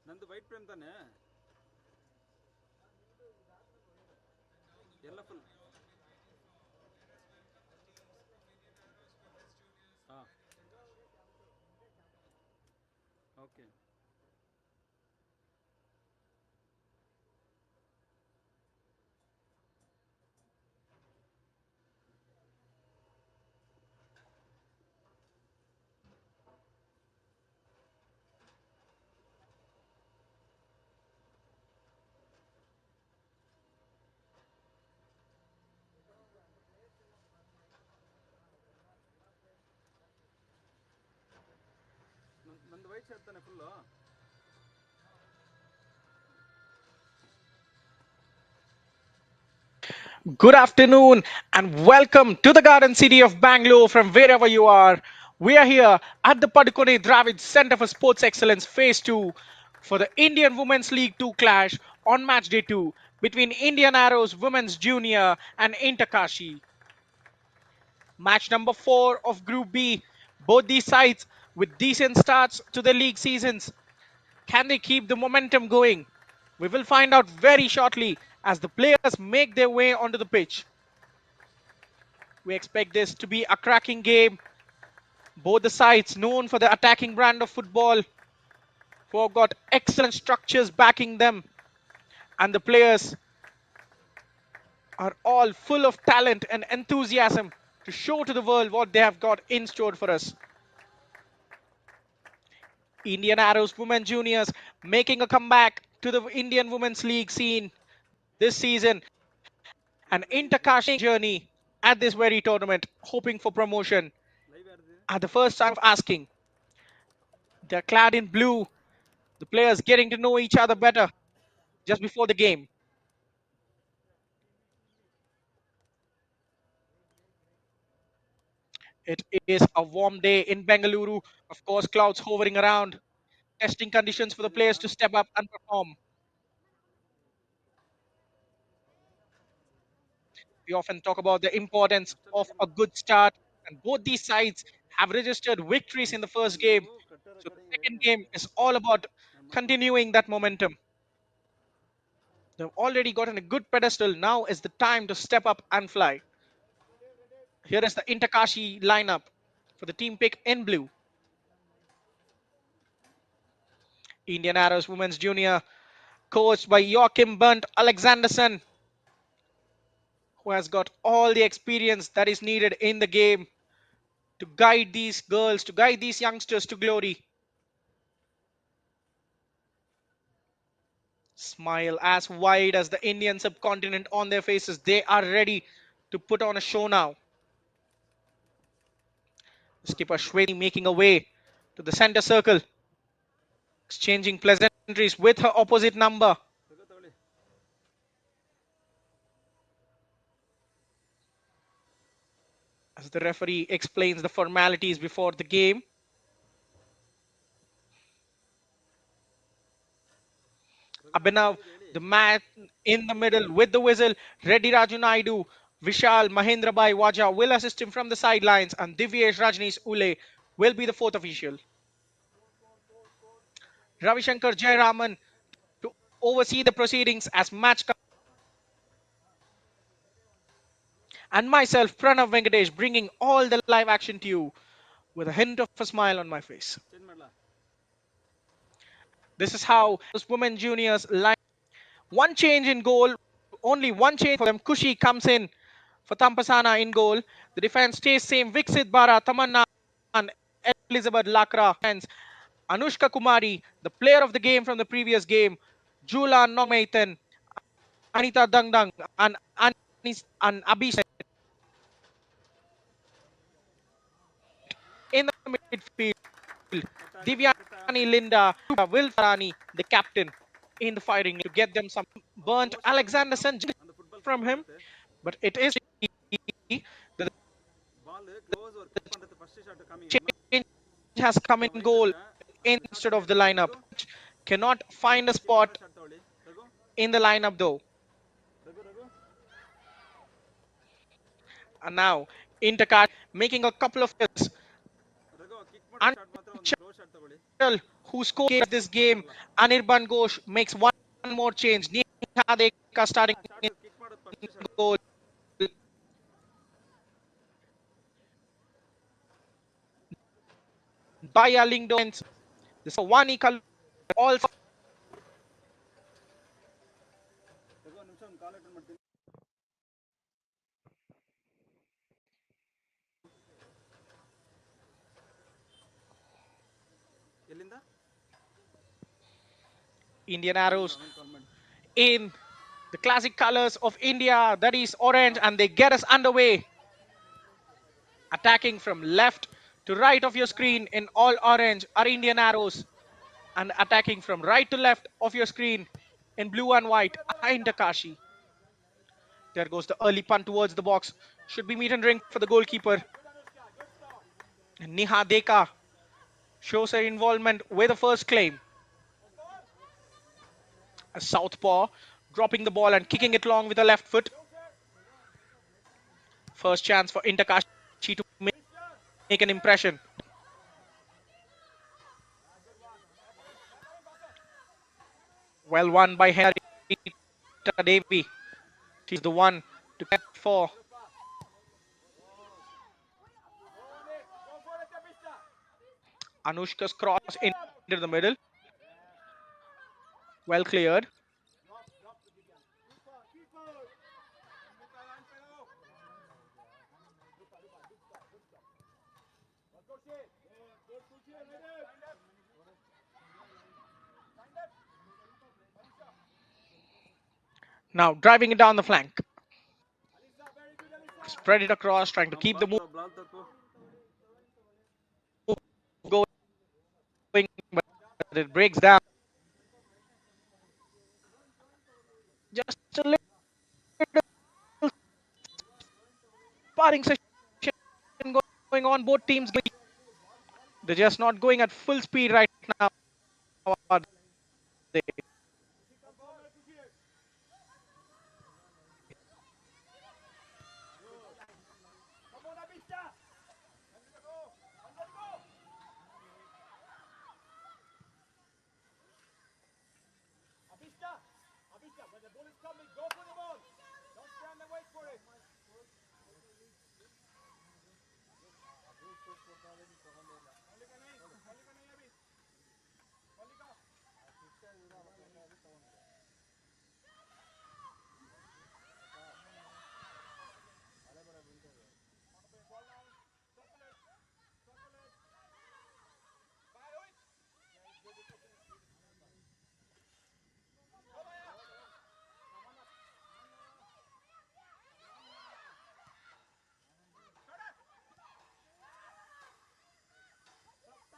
ನಂದು white frame ತಾನೆ ಎಲ್ಲ ಫುಲ್ ಹಾಂ ಓಕೆ ನಂದು ವೈಟ್ ಶರ್ಟ್ ತಾನೆ full Good afternoon and welcome to the Garden City of Bangalore from wherever you are. We are here at the Padukone Dravid Center for Sports Excellence Phase 2 for the Indian Women's League 2 clash on match day 2 between Indian Arrows Women's Junior and Inter Kashi. Match number 4 of Group B. Both these sides with decent starts to the league seasons. Can they keep the momentum going? We will find out very shortly as the players make their way onto the pitch. We expect this to be a cracking game. Both the sides known for the attacking brand of football, who have got excellent structures backing them, and the players are all full of talent and enthusiasm to show to the world what they have got in store for us. Indian Arrows Women Juniors making a comeback to the Indian Women's League scene this season, an intercash journey at this very tournament, hoping for promotion. Live ಯಾರ್ದು At the first time of asking, they're clad in blue, the players getting to know each other better just before the game. It is a warm day in Bengaluru. Of course, clouds hovering around, testing conditions for the players to step up and perform. We often talk about the importance of a good start, and both these sides have registered victories in the first ನೀವು game. ಕಟ್ಟರ So ಕಡೆಗೆ the weight second ಮಾಡಿ game is all about continuing that momentum. They've already gotten a good pedestal. Now is the time to step up and fly. Here is the Interkashi lineup for the team pick in blue. Indian Arrows Women's Junior, coached by Joachim Bernd Alexanderson, who has got all the experience that is needed in the game to guide these girls, to guide these youngsters to glory. Smile as wide as the Indian subcontinent on their faces. They are ready to put on a show now. Skipper Shweti making a way to the center circle, exchanging pleasantries with her opposite number. ತಗೊಳ್ಳಿ As the referee explains the formalities before the game. Abhinav, the man in the middle with the whistle, Reddy Raju Naidu, Vishal Mahendrabhai Waja will assist him from the sidelines, and Divyesh Rajneesh Ule will be the fourth official. Ravi Shankar Jayaraman to oversee the proceedings as match. And myself, Pranav Venkatesh, bringing all the live action to you with a hint of a smile on my face. Change ಮಾಡಲಾ This is how those women juniors line. One change in goal, only one change for them. Kushi comes in for Tampasana in goal. The defense stays same. Viksit Bara, Tamanna, and Elizabeth Lakra. Hence, Anushka Kumari, the player of the game from the previous game, Jula Nomaithan, Anita Dangdang, and Abhishek in the midfield. Divyani Linda, Will Farani, the captain, in the firing to get them some burnt Alexanderson அந்த football from him. ಬರುತ್ತೆ But it is the ball close ஒரு kick பண்ணுறது first shot காமிங்க change has come in white goal ಅಲ್ಲ ಅದು short instead of the ತೆಗಿಯೋದು lineup. Raghu Cannot Raghu find a kick ಮಾಡೋ spot shot ತಗೊಳ್ಳಿ Raghu in the lineup though. Raghu Raghu And now Intercard making a couple of hits. Raghu kick ಮಾಡೋ start ಮಾತ್ರ ಒಂದು close shot ತಗೊಳ್ಳಿ. who scores this game. Anirban Ghosh makes one more change. Neha Dekka starting start in kick ಮಾಡೋದು first shot. goal. Baya Lingdo. This is one equal all. ತಗೋ ನಿಮಿಷ ಒಂದು ಕಾಲ್ attend ಮಾಡ್ತೀನಿ. ಎಲ್ಲಿಂದ Indian arrows ಆಮೇಲೆ ಕಾಲ್ ಮಾಡಿ. in the classic colors of India, that is orange, and they get us underway. Attacking from left to right of your screen in all orange are Indian arrows, and attacking from right to left of your screen in blue and white are Kashi. There goes the early punt towards the box. Should be meet and drink for the goalkeeper. And Neha Dekka shows her involvement with the first claim. A southpaw, dropping the ball and kicking it long with the left foot. First chance for Kashi to make an impression. Well won by Henrietta Devi. She's the one to get for. Anushka's cross into the middle. Well cleared. Now driving it down the flank. Spread it across, trying to keep the move ಬ್ಲಾಲ್ ತಪ್ಪು. going, but it breaks down. Just a little sparring session going on. Both teams, they're just not going at full speed right now. Are they?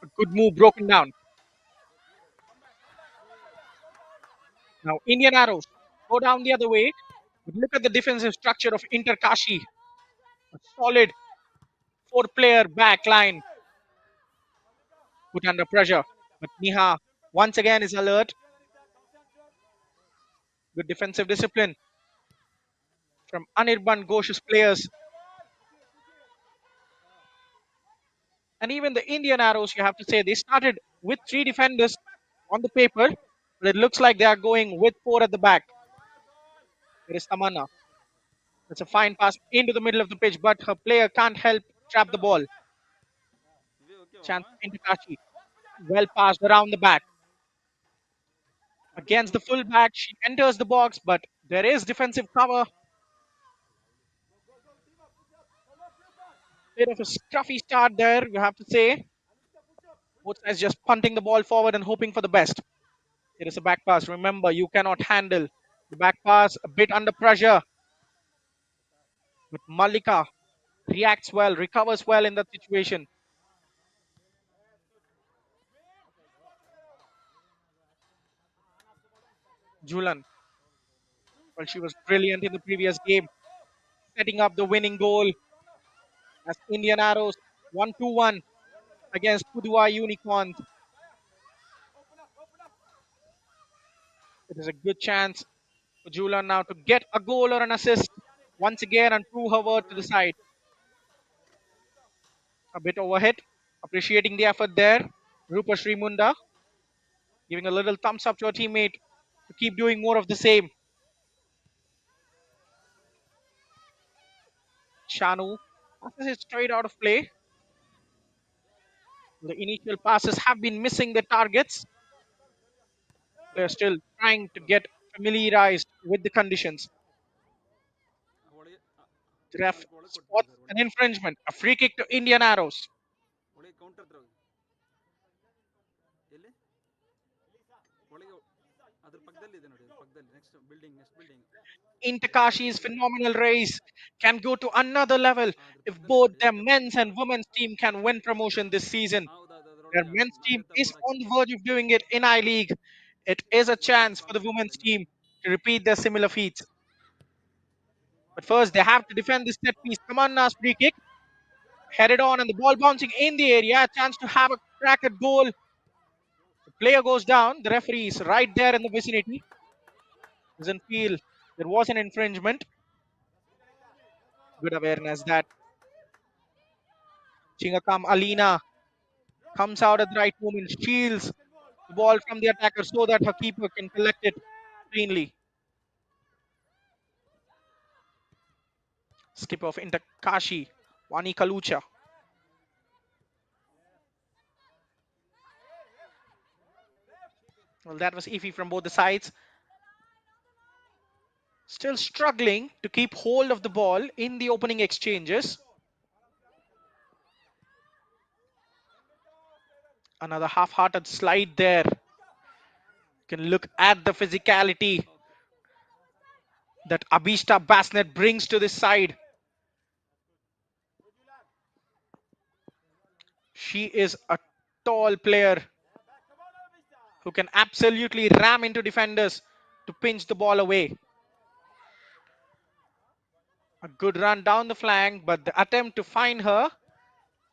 A good move broken down. Now Indian arrows go down the other way. But look at the defensive structure of Kashi. A solid four-player back line put under pressure. But Neha once again is alert. Good defensive discipline from Anirban Ghosh's players. And even the Indian arrows, you have to say, they started with three defenders on the paper, but it looks like they are going with four at the back. There is Tamanna. It's a fine pass into the middle of the pitch, but her player can't help trap the ball. ಇವೆ okay Chance ಮಾಮ. into Kashi. Well passed around the back. Against the full back, she enters the box, but there is defensive cover. Bit of a scruffy start there, you have to say. Both sides just punting the ball forward and hoping for the best. It is a back pass. Remember, you cannot handle the back pass a bit under pressure. But Malika reacts well, recovers well in that situation. Julan, well, she was brilliant in the previous game, setting up the winning goal as Indian Arrows 1-1 against Pudua Unicorns. It is a good chance for Julan now to get a goal or an assist once again and prove her word to the side. A bit overhit. Appreciating the effort there. Rupa Srimunda giving a little thumbs up to her teammate to keep doing more of the same. Shanu passes it straight out of play. The initial passes have been missing the targets. They're still trying to get familiarized with the conditions. ಒಳಗೆ The ref ಅದಕ್ಕೆ ಒಳಗೆ spots ಕೊಟ್ಬಿಟ್ಟಿದ್ದಾರೆ an ಒಳಗೆ infringement, a free kick to Indian Arrows. ಒಳಗೆ counter ಹತ್ರ ಹೋಗಿ ಎಲ್ಲಿ ಒಳಗೆ ಅದ್ರ ಪಕ್ಕದಲ್ಲಿ ಇದೆ ನೋಡಿ ಪಕ್ಕದಲ್ಲಿ next building Intakashi's phenomenal race can go to another level ಅದ್ರ if ಪಕ್ಕದಲ್ಲಿ both ನೋಡಿ their left men's and women's team can win promotion this season. ಹೌದು Their ಅದರೊಳಗೆ men's team ಮತ್ತೆ is ಬೋರ್ಡ್ on the ಹಾಕಿದ್ದಾರೆ verge of doing it in I League. It is a ಒಳಗೆ chance for the concrete women's ಇದೆ team to repeat their similar feats. But first, they have to defend this set piece. Tamanna's free kick headed on, and the ball bouncing in the area. A chance to have a crack at goal. The player goes down. The referee is right there in the vicinity. Doesn't feel there was an infringement. Good awareness that Chingakam Alina comes out at the right moment, shields the ball from the attacker so that her keeper can collect it cleanly. Skip off into Kashi, Wani Kalucha. Well, that was iffy from both the sides. Still struggling to keep hold of the ball in the opening exchanges. Another half-hearted slide there. You can look at the physicality that Abhishta Basnet brings to this side. She is a tall player who can absolutely ram into defenders to pinch the ball away. A good run down the flank, but the attempt to find her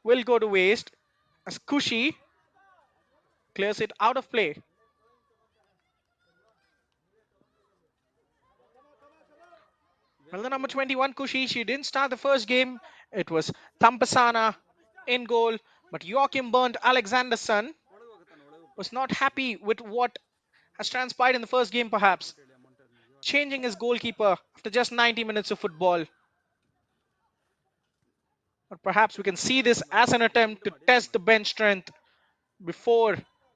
will go to waste as Kushi clears it out of play. Well, the number 21, Kushi, she didn't start the first game. It was Thampasana in goal, but Joachim Bernd Alexanderson ಒಳಗೆ ಹೋಗುತ್ತಾನೆ ಒಳಗೆ ಹೋಗ್ಬೇಕು was not happy with what has transpired in the first game, perhaps, ಹೇಳಿ amount changing his goalkeeper after just 90 minutes of football. But perhaps we can see this as an attempt to test the bench strength before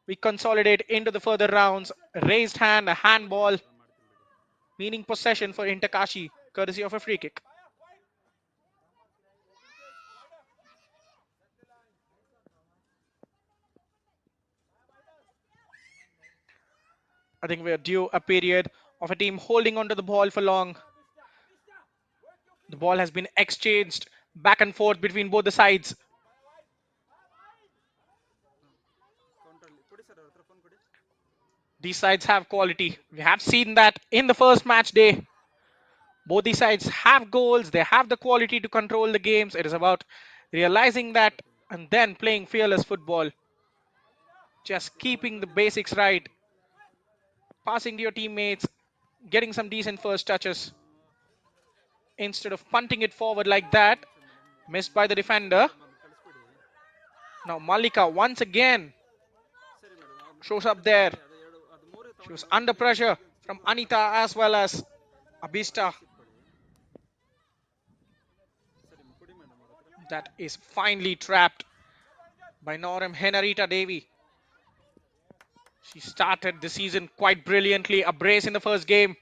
we consolidate into the further rounds. A raised hand, a handball, meaning possession for Intakashi, courtesy of a free kick. I think we're due a period of a team holding onto the ball for long. The ball has been exchanged back and forth between both the sides. ಕೌಂಟ್ರಲ್ಲಿ ಕೊಡಿ sir ಅವ್ರ ಹತ್ರ phone ಕೊಡಿ These sides have quality. We have seen that in the first match day. Both these sides have goals. They have the quality to control the games. It is about realizing that and then playing fearless football. Just keeping the basics right. Passing to your teammates. Getting some decent first touches. Instead of punting it forward like that. Missed by the defender. ಕಳಿಸ್ಬಿಡಿ Now Malika once again ಸರಿ madam ಅವ್ರು shows up there. ಅದು ಎರಡು ಅದು ಮೂರೇ She was ತಗೊಂಡು under pressure from Anita as well as Abhishta. ಕೊಡಿ ಸರಿ ಕೊಡಿ ಮೇಡಮ್ ಅವ್ರ ಹತ್ರ That is finally trapped by Norem Henarita Devi. She started the season quite brilliantly. A brace in the first game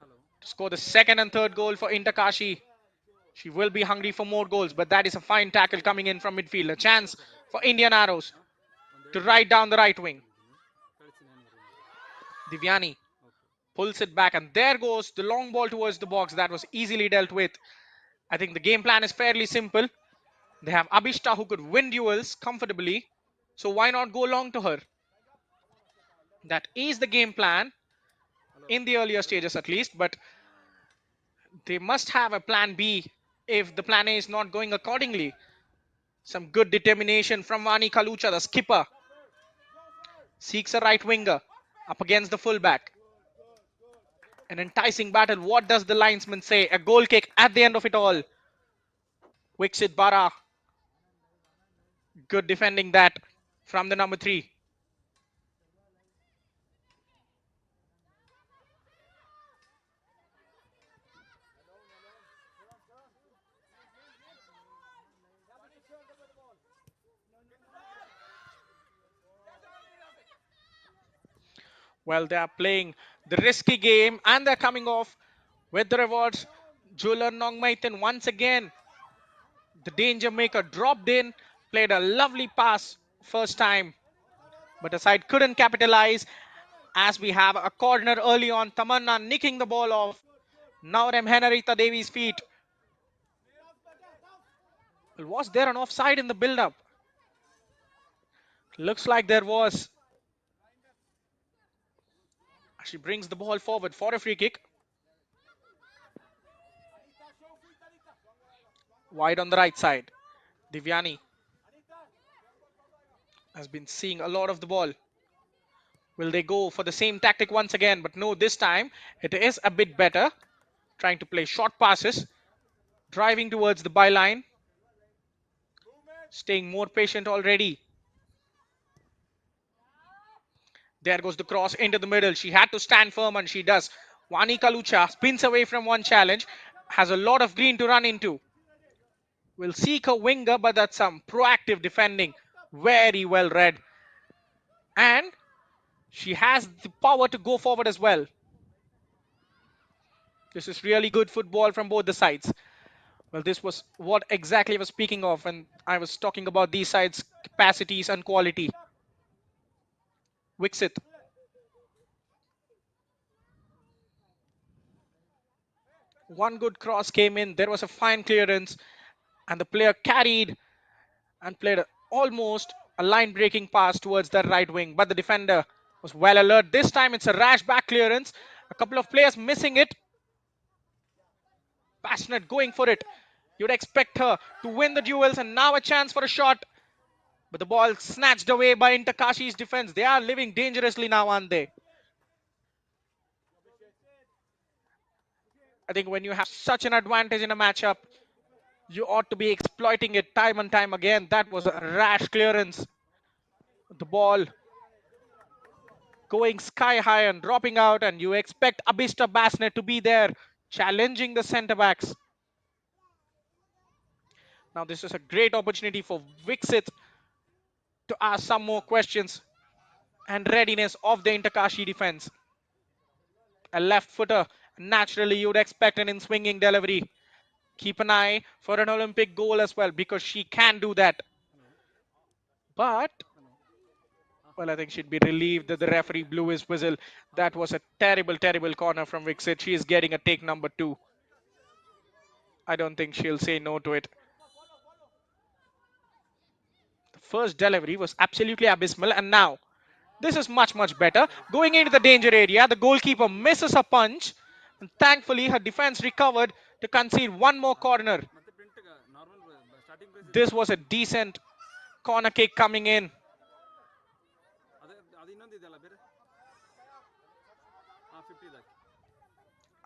hello to score the second and third goal for Intakashi. She will be hungry for more goals, but that is a fine tackle coming in from midfield. A chance for Indian Arrows to ride down the right wing. ಕಳಿಸಿ ನಾನು Divyani okay pulls it back, and there goes the long ball towards the box. That was easily dealt with. I think the game plan is fairly simple. They have Abhishta who could win duels comfortably, so why not go long to her? That is the game plan in the earlier stages at least, but they must have a plan B if the plan A is not going accordingly. Some good determination from Vani Kalucha, the skipper. Seeks a right winger up against the fullback. An enticing battle. What does the linesman say? A goal kick at the end of it all. Wixit Bara Good defending that from the number 3. Well, they are playing the risky game and they're coming off with the rewards. Julan Nongmaitan once again, the danger maker, dropped in, played a lovely pass first time, but the side couldn't capitalize as we have a corner early on. Tamanna nicking the ball off. Now Remhenarita Devi's feet. Was there an offside in the build-up? Looks like there was. She brings the ball forward for a free kick. Wide on the right side. Divyani has been seeing a lot of the ball. Will they go for the same tactic once again? But no, this time it is a bit better. Trying to play short passes. Driving towards the byline. Staying more patient already. There goes the cross into the middle. She had to stand firm and she does. Wani Kalucha spins away from one challenge. Has a lot of green to run into. Will seek a winger, but that's some proactive defending. Very well read. And she has the power to go forward as well. This is really good football from both the sides. Well, this was what exactly I was speaking of when I was talking about these sides' capacities and quality. Wixit. One good cross came in. There was a fine clearance. And the player carried and played almost a line-breaking pass towards the right wing. But the defender was well alert. This time it's a rash back clearance. A couple of players missing it. Passionate going for it. You'd expect her to win the duels, and now a chance for a shot. But the ball snatched away by Inter Kashi's defense. They are living dangerously now, aren't they? I think when you have such an advantage in a matchup, you ought to be exploiting it time and time again. That was a rash clearance. The ball going sky high and dropping out, and you expect Abista Basnet to be there challenging the centre backs. Now this is a great opportunity for Wixit to ask some more questions and readiness of the Interkashi defense. A left footer, naturally you would expect an in-swinging delivery. Keep an eye for an Olympic goal as well, because she can do that. But, well, I think she'd be relieved that the referee blew his whistle. That was a terrible, terrible corner from Wixit. She is getting a take number 2. I don't think she'll say no to it. The first delivery was absolutely abysmal, and now this is much, much better. Going into the danger area, the goalkeeper misses a punch, and thankfully her defense recovered to concede one more corner. This was a decent corner kick coming in.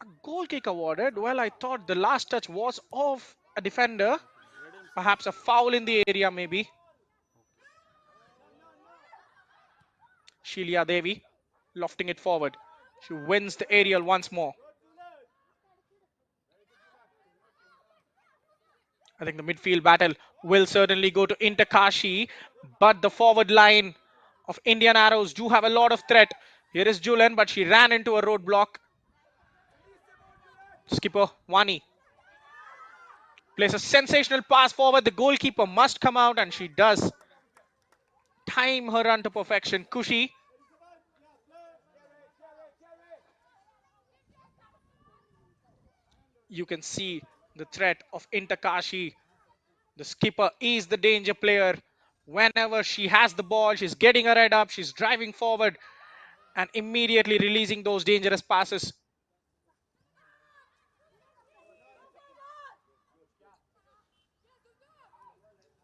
A goal kick awarded. Well, I thought the last touch was of a defender. Perhaps a foul in the area, maybe. Shelia Devi lofting it forward. She wins the aerial once more. I think the midfield battle will certainly go to Inter Kashi, but the forward line of Indian Arrows do have a lot of threat. Here is Julian, but she ran into a roadblock. Skipper Wani plays a sensational pass forward. The goalkeeper must come out, and she does. Time her run to perfection. Kushi. You can see the threat of Inter Kashi. The skipper is the danger player. Whenever she has the ball, she's getting her head up, she's driving forward and immediately releasing those dangerous passes.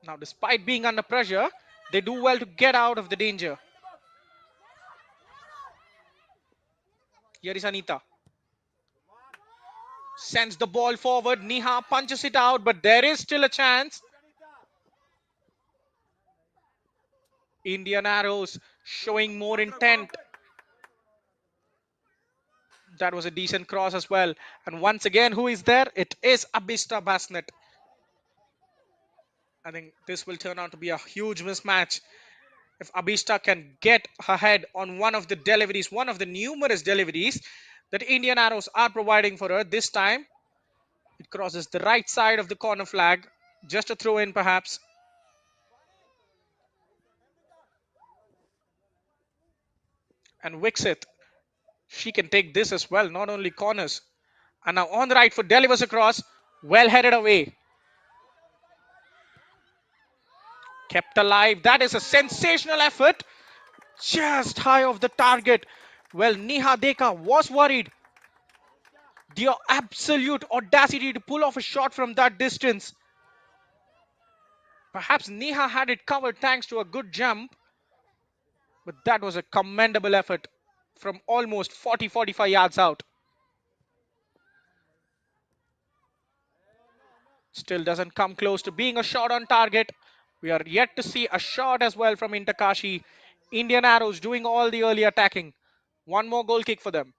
Now, despite being under pressure, they do well to get out of the danger. Here is Anita. Sends the ball forward. Niha punches it out, but there is still a chance. Indian Arrows showing more intent. That was a decent cross as well. And once again, who is there? It is Abhishta Basnet. I think this will turn out to be a huge mismatch. If Abhishta can get her head on one of the deliveries, one of the numerous deliveries that Indian Arrows are providing for her, this time it crosses the right side of the corner flag. Just a throw in, perhaps. And Wixit, she can take this as well, not only corners. And now on the right foot, delivers across, well headed away. Kept alive. That is a sensational effort. Just high of the target. Well, Neha Deka was worried. The absolute audacity to pull off a shot from that distance. Perhaps Neha had it covered thanks to a good jump, but that was a commendable effort from almost 40-45 yards out. Still doesn't come close to being a shot on target. We are yet to see a shot as well from Kashi. Indian Arrows doing all the early attacking. One more goal kick for them.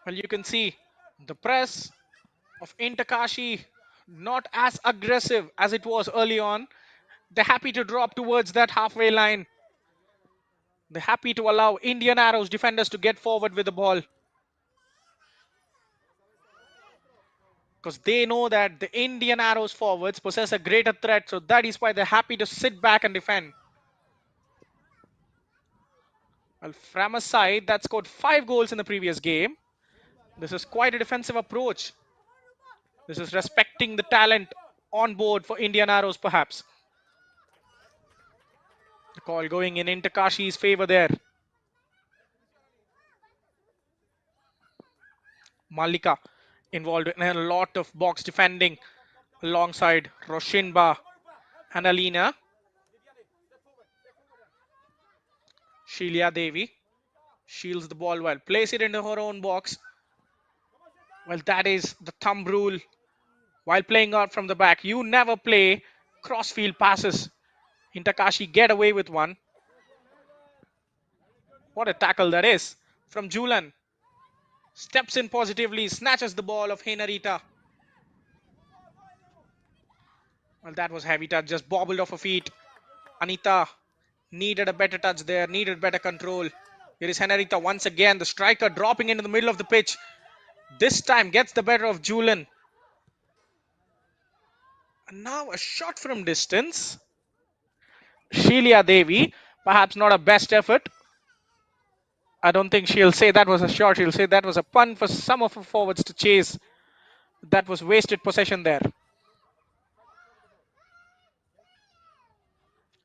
Well, you can see the press of Kashi not as aggressive as it was early on. They're happy to drop towards that halfway line. They're happy to allow Indian Arrows defenders to get forward with the ball. Because they know that the Indian Arrows forwards possess a greater threat. So that is why they're happy to sit back and defend. Well, from a side that scored 5 goals in the previous game, this is quite a defensive approach. This is respecting the talent on board for Indian Arrows, perhaps. The call going in Kashi's favor there. Malika involved in a lot of box defending alongside Roshinba and Alina. Sheila Devi shields the ball well, plays it into her own box. Well, that is the thumb rule while playing out from the back. You never play crossfield passes. Kashi get away with one. What a tackle that is from Julan. Steps in positively, snatches the ball of Henarita. Well, that was heavy touch, just bobbled off her feet. Anita needed a better touch there, needed better control. Here is Henarita once again, the striker dropping into the middle of the pitch. This time gets the better of Julan. And now a shot from distance. Sheila Devi, perhaps not a best effort. I don't think she'll say that was a shot. She'll say that was a punt for some of her forwards to chase. That was wasted possession there.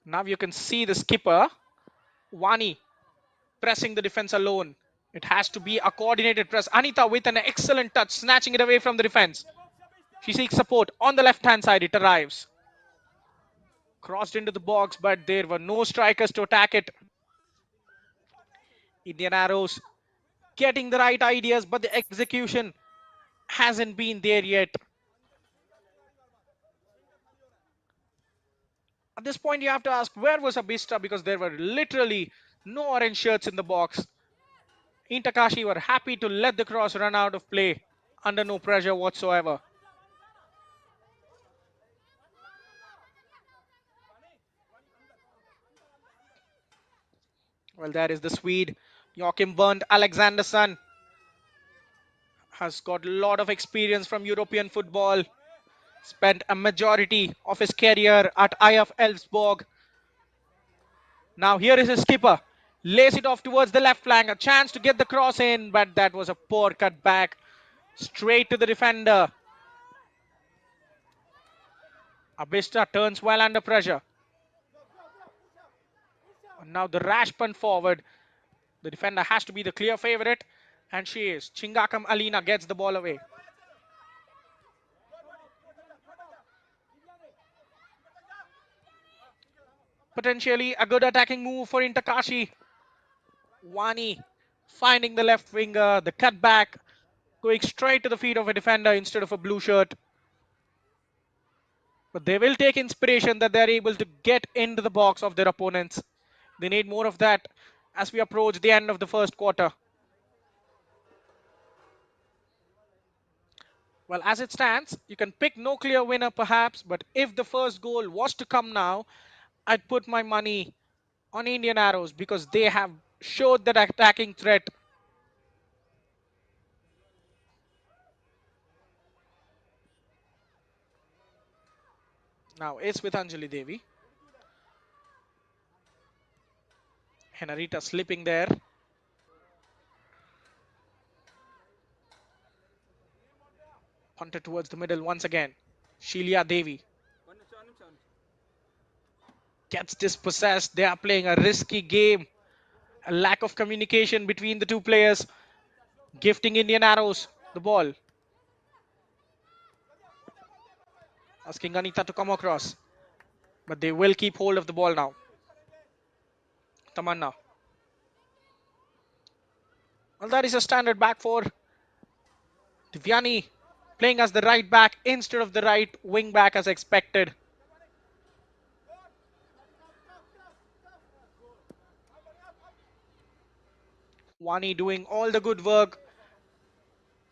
Now you can see the skipper, Wani, pressing the defense alone. It has to be a coordinated press. Anita with an excellent touch, snatching it away from the defense. She seeks support on the left-hand side. It arrives. Crossed into the box, but there were no strikers to attack it. Indian Arrows getting the right ideas, but the execution hasn't been there yet. At this point, you have to ask, where was Abhishta? Because there were literally no orange shirts in the box. Kashi were happy to let the cross run out of play under no pressure whatsoever. Well, there is the Swede, Joachim Bernd Alexandersson. Has got a lot of experience from European football. Spent a majority of his career at IF Elfsborg. Now here is his skipper. Lays it off towards the left flank. A chance to get the cross in, but that was a poor cut back. Straight to the defender. Abhishta turns well under pressure. And now the rash punt forward. The defender has to be the clear favorite. And she is. Chingakam Alina gets the ball away. Potentially a good attacking move for Kashi. Wani finding the left winger, the cutback, going straight to the feet of a defender instead of a blue shirt. But they will take inspiration that they're able to get into the box of their opponents. They need more of that as we approach the end of the first quarter. Well, as it stands, you can pick no clear winner perhaps, but if the first goal was to come now, I'd put my money on Indian Arrows because they have showed that attacking threat. Now it's with Anjali Devi. Henarita slipping there. Punted towards the middle once again. Shelia Devi gets dispossessed. They are playing a risky game. A lack of communication between the two players. Gifting Indian Arrows the ball. Asking Anita to come across. But they will keep hold of the ball now. Tamanna. Well, that is a standard back four. Divyani playing as the right back instead of the right wing back as expected. Wani doing all the good work,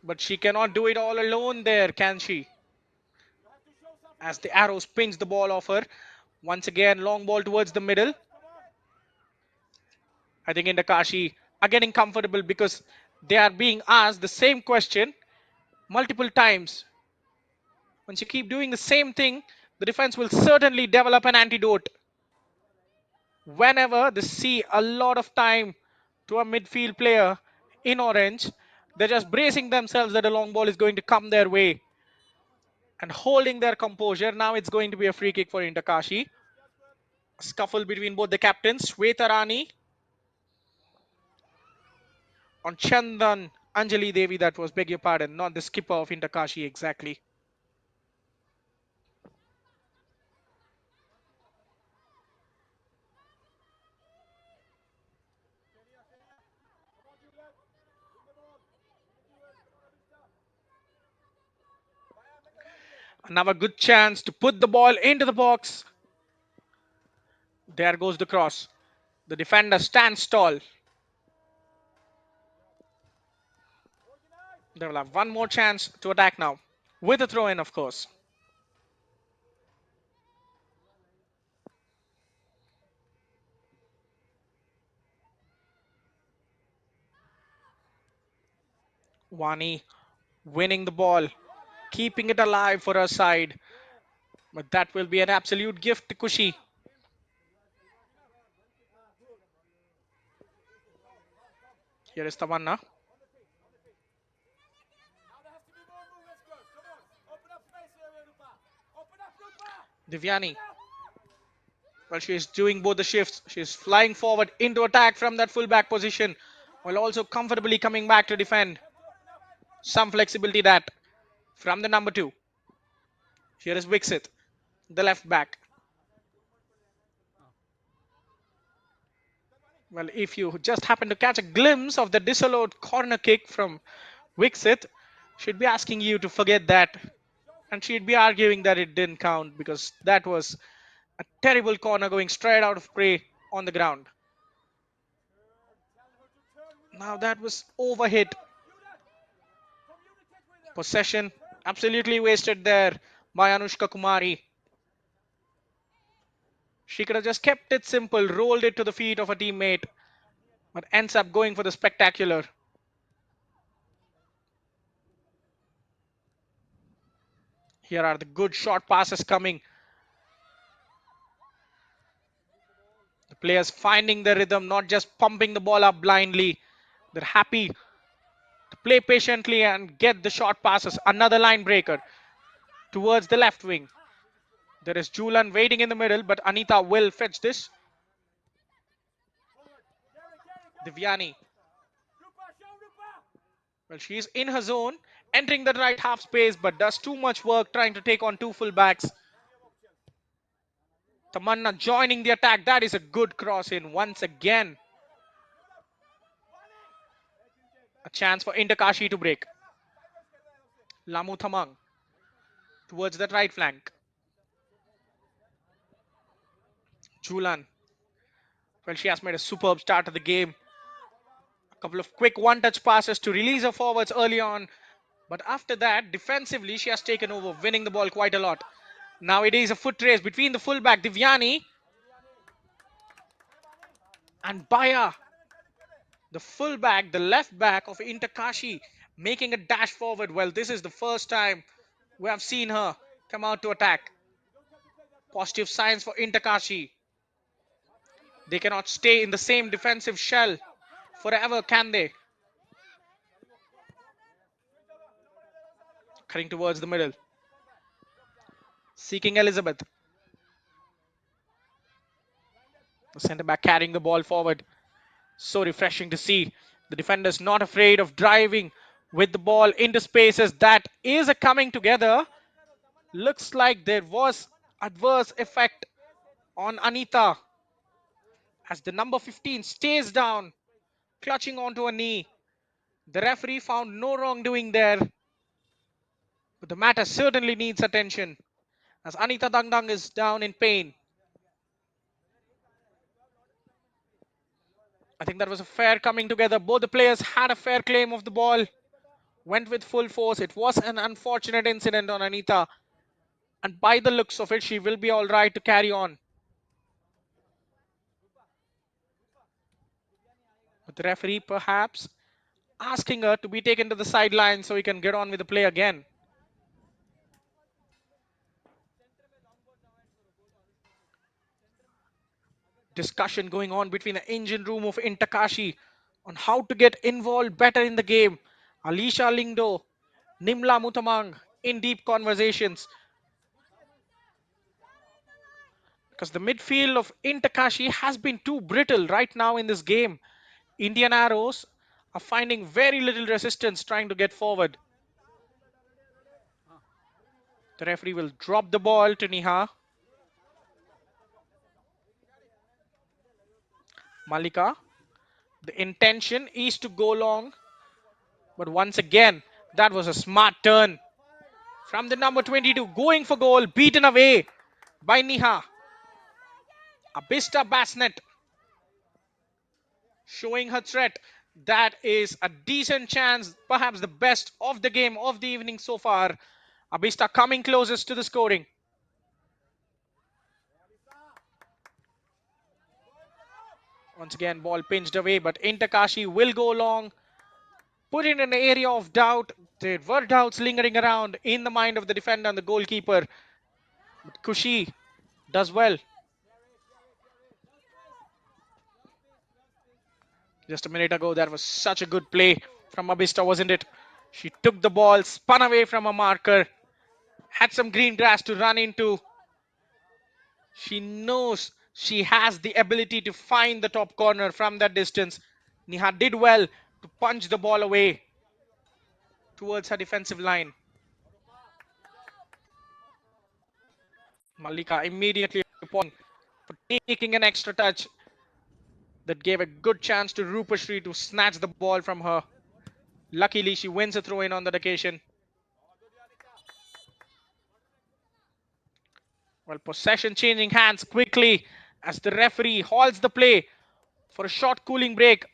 but she cannot do it all alone there, can she? As the arrow spins the ball off her. Once again, long ball towards the middle. I think Kashi are getting comfortable because they are being asked the same question multiple times. Once you keep doing the same thing, the defense will certainly develop an antidote. Whenever they see a lot of time to a midfield player in orange, they're just bracing themselves that a long ball is going to come their way and holding their composure. Now it's going to be a free kick for Kashi. Scuffle between both the captains. Shweta Rani on Chandan. Anjali Devi, that was, beg your pardon, not the skipper of Kashi exactly. Another good chance to put the ball into the box. There goes the cross. The defender stands tall. They will have one more chance to attack now. With a throw in, of course. Wani winning the ball, keeping it alive for her side. But that will be an absolute gift to Kushi. Here is Tamanna. Divyani. Well, she is doing both the shifts. She is flying forward into attack from that fullback position while also comfortably coming back to defend. Some flexibility that from the number 2. Here is Wixit, the left back. Well, if you just happen to catch a glimpse of the disallowed corner kick from Wixit, she'd be asking you to forget that. And she'd be arguing that it didn't count because that was a terrible corner going straight out of play on the ground. Now that was overhit. Possession absolutely wasted there by Anushka Kumari. She could have just kept it simple, rolled it to the feet of a teammate, but ends up going for the spectacular. Here are the good short passes coming. The players finding the rhythm, not just pumping the ball up blindly. They're happy to play patiently and get the short passes. Another line breaker towards the left wing. There is Julan waiting in the middle, but Anita will fetch this. Divyani. Well, she's in her zone, entering the right half space, but does too much work trying to take on 2 fullbacks. Tamanna joining the attack. That is a good cross in once again. A chance for Kashi to break. Lamu Thamang towards that right flank. Julan. Well, she has made a superb start of the game. A couple of quick one-touch passes to release her forwards early on. But after that, defensively, she has taken over, winning the ball quite a lot. Now it is a foot race between the fullback, Divyani, and Baya, the fullback, the left back of Kashi, making a dash forward. Well, this is the first time we have seen her come out to attack. Positive signs for Kashi. They cannot stay in the same defensive shell forever, can they? Cutting towards the middle. Seeking Elizabeth. The centre back carrying the ball forward. So refreshing to see. The defenders not afraid of driving with the ball into spaces. That is a coming together. Looks like there was adverse effect on Anita as the number 15 stays down, clutching onto a knee. The referee found no wrongdoing there, but the matter certainly needs attention as Anita Dangdang is down in pain. I think that was a fair coming together. Both the players had a fair claim of the ball, went with full force. It was an unfortunate incident on Anita, and by the looks of it, she will be all right to carry on. But the referee perhaps asking her to be taken to the sideline so he can get on with the play again. Discussion going on between the engine room of Kashi on how to get involved better in the game. Alicia Lingdo, Nimla Mutamang in deep conversations. Because the midfield of Kashi has been too brittle right now in this game. Indian Arrows are finding very little resistance trying to get forward. The referee will drop the ball to Niha. Malika. The intention is to go long. But once again, that was a smart turn from the number 22. Going for goal. Beaten away by Niha. Abista Basnet showing her threat. That is a decent chance. Perhaps the best of the game of the evening so far. Abista coming closest to the scoring. Once again, ball pinched away, but Kashi will go long. Put in an area of doubt. There were doubts lingering around in the mind of the defender and the goalkeeper. But Kushi does well. Just a minute ago, that was such a good play from Abista, wasn't it? She took the ball, spun away from a marker, had some green grass to run into. She knows she has the ability to find the top corner from that distance. Niha did well to punch the ball away towards her defensive line. Malika immediately for taking an extra touch that gave a good chance to Rupashri to snatch the ball from her. Luckily, she wins a throw-in on that occasion. Well, possession changing hands quickly as the referee halts the play for a short cooling break.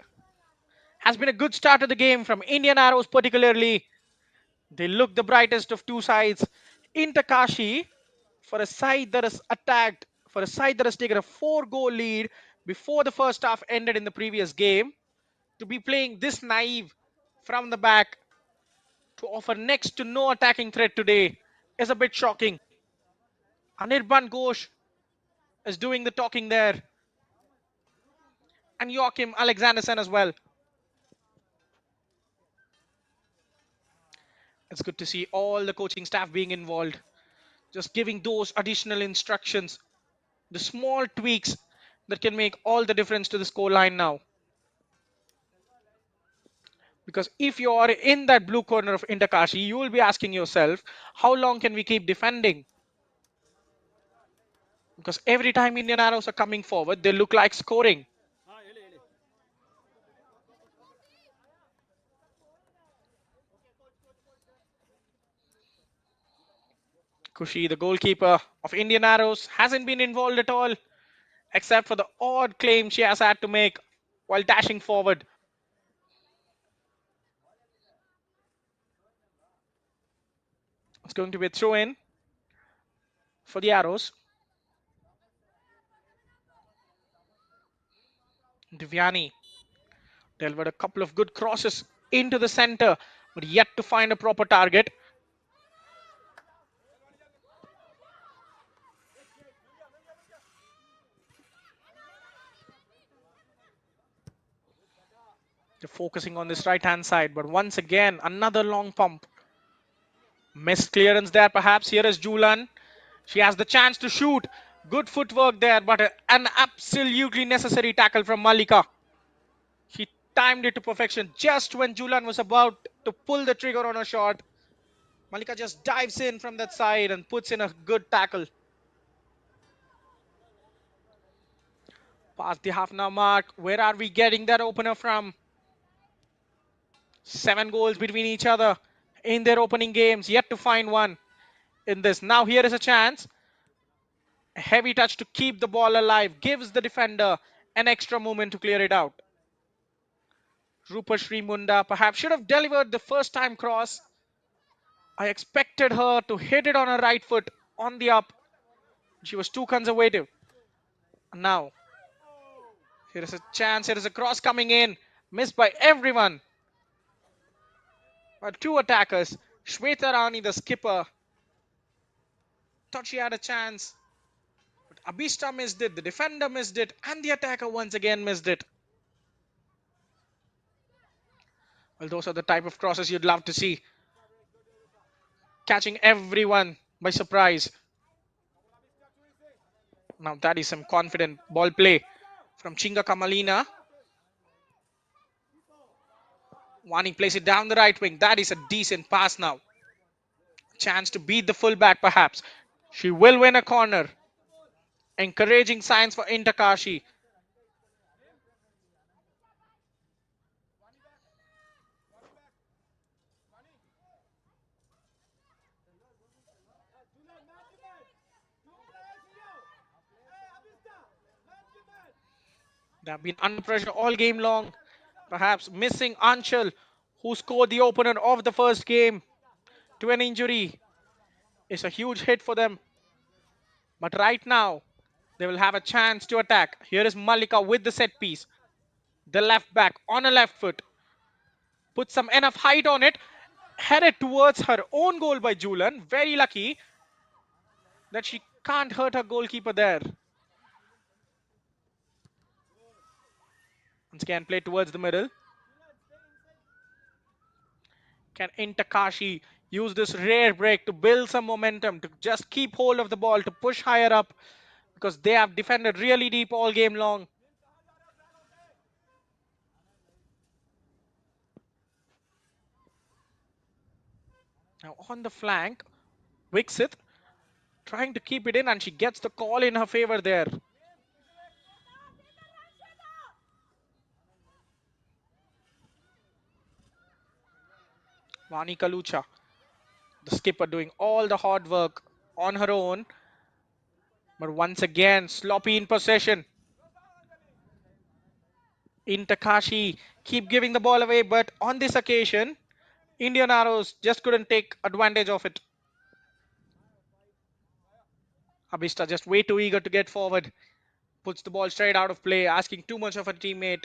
Has been a good start to the game from Indian Arrows particularly. They look the brightest of two sides. Kashi, for a side that has attacked, for a side that has taken a 4-goal lead before the first half ended in the previous game, to be playing this naive from the back to offer next to no attacking threat today is a bit shocking. Anirban Ghosh is doing the talking there. And Joachim Alexanderson as well. It's good to see all the coaching staff being involved. Just giving those additional instructions. The small tweaks that can make all the difference to the scoreline now. Because if you are in that blue corner of Kashi, you will be asking yourself, how long can we keep defending? Because every time Indian arrows are coming forward, they look like scoring. Kashi, the goalkeeper of Indian arrows, hasn't been involved at all, except for the odd claim she has had to make while dashing forward. It's going to be a throw in for the arrows. Divyani delivered a couple of good crosses into the center, but yet to find a proper target. They're focusing on this right hand side, but once again, another long pump. Missed clearance there, perhaps. Here is Julan. She has the chance to shoot. Good footwork there, but an absolutely necessary tackle from Malika. She timed it to perfection just when Julan was about to pull the trigger on a shot. Malika just dives in from that side and puts in a good tackle. Past the half an hour mark. Where are we getting that opener from? 7 goals between each other in their opening games. Yet to find one in this. Now here is a chance. A heavy touch to keep the ball alive. Gives the defender an extra moment to clear it out. Rupa Srimunda perhaps should have delivered the first time cross. I expected her to hit it on her right foot on the up. She was too conservative. Now, here is a chance. Here is a cross coming in. Missed by everyone. But two attackers. Shweta Rani, the skipper, thought she had a chance. But Abhishta missed it. The defender missed it. And the attacker once again missed it. Well, those are the type of crosses you'd love to see. Catching everyone by surprise. Now that is some confident ball play from Chinga Kamalina. Wani plays it down the right wing. That is a decent pass now. Chance to beat the fullback perhaps. She will win a corner. Encouraging signs for Kashi. They have been under pressure all game long. Perhaps missing Anchal, who scored the opener of the first game, to an injury. It's a huge hit for them. But right now, they will have a chance to attack. Here is Malika with the set piece. The left back on a left foot. Put some enough height on it. Headed towards her own goal by Julan. Very lucky that she can't hurt her goalkeeper there. Once again, play towards the middle. Can Kashi use this rare break to build some momentum, to just keep hold of the ball, to push higher up, because they have defended really deep all game long. Now on the flank, Wixit trying to keep it in, and she gets the call in her favor there. Vani Kalucha, the skipper, doing all the hard work on her own. But once again, sloppy in possession. Kashi keep giving the ball away, but on this occasion, Indian Arrows just couldn't take advantage of it. Abhishta just way too eager to get forward. Puts the ball straight out of play, asking too much of her teammate.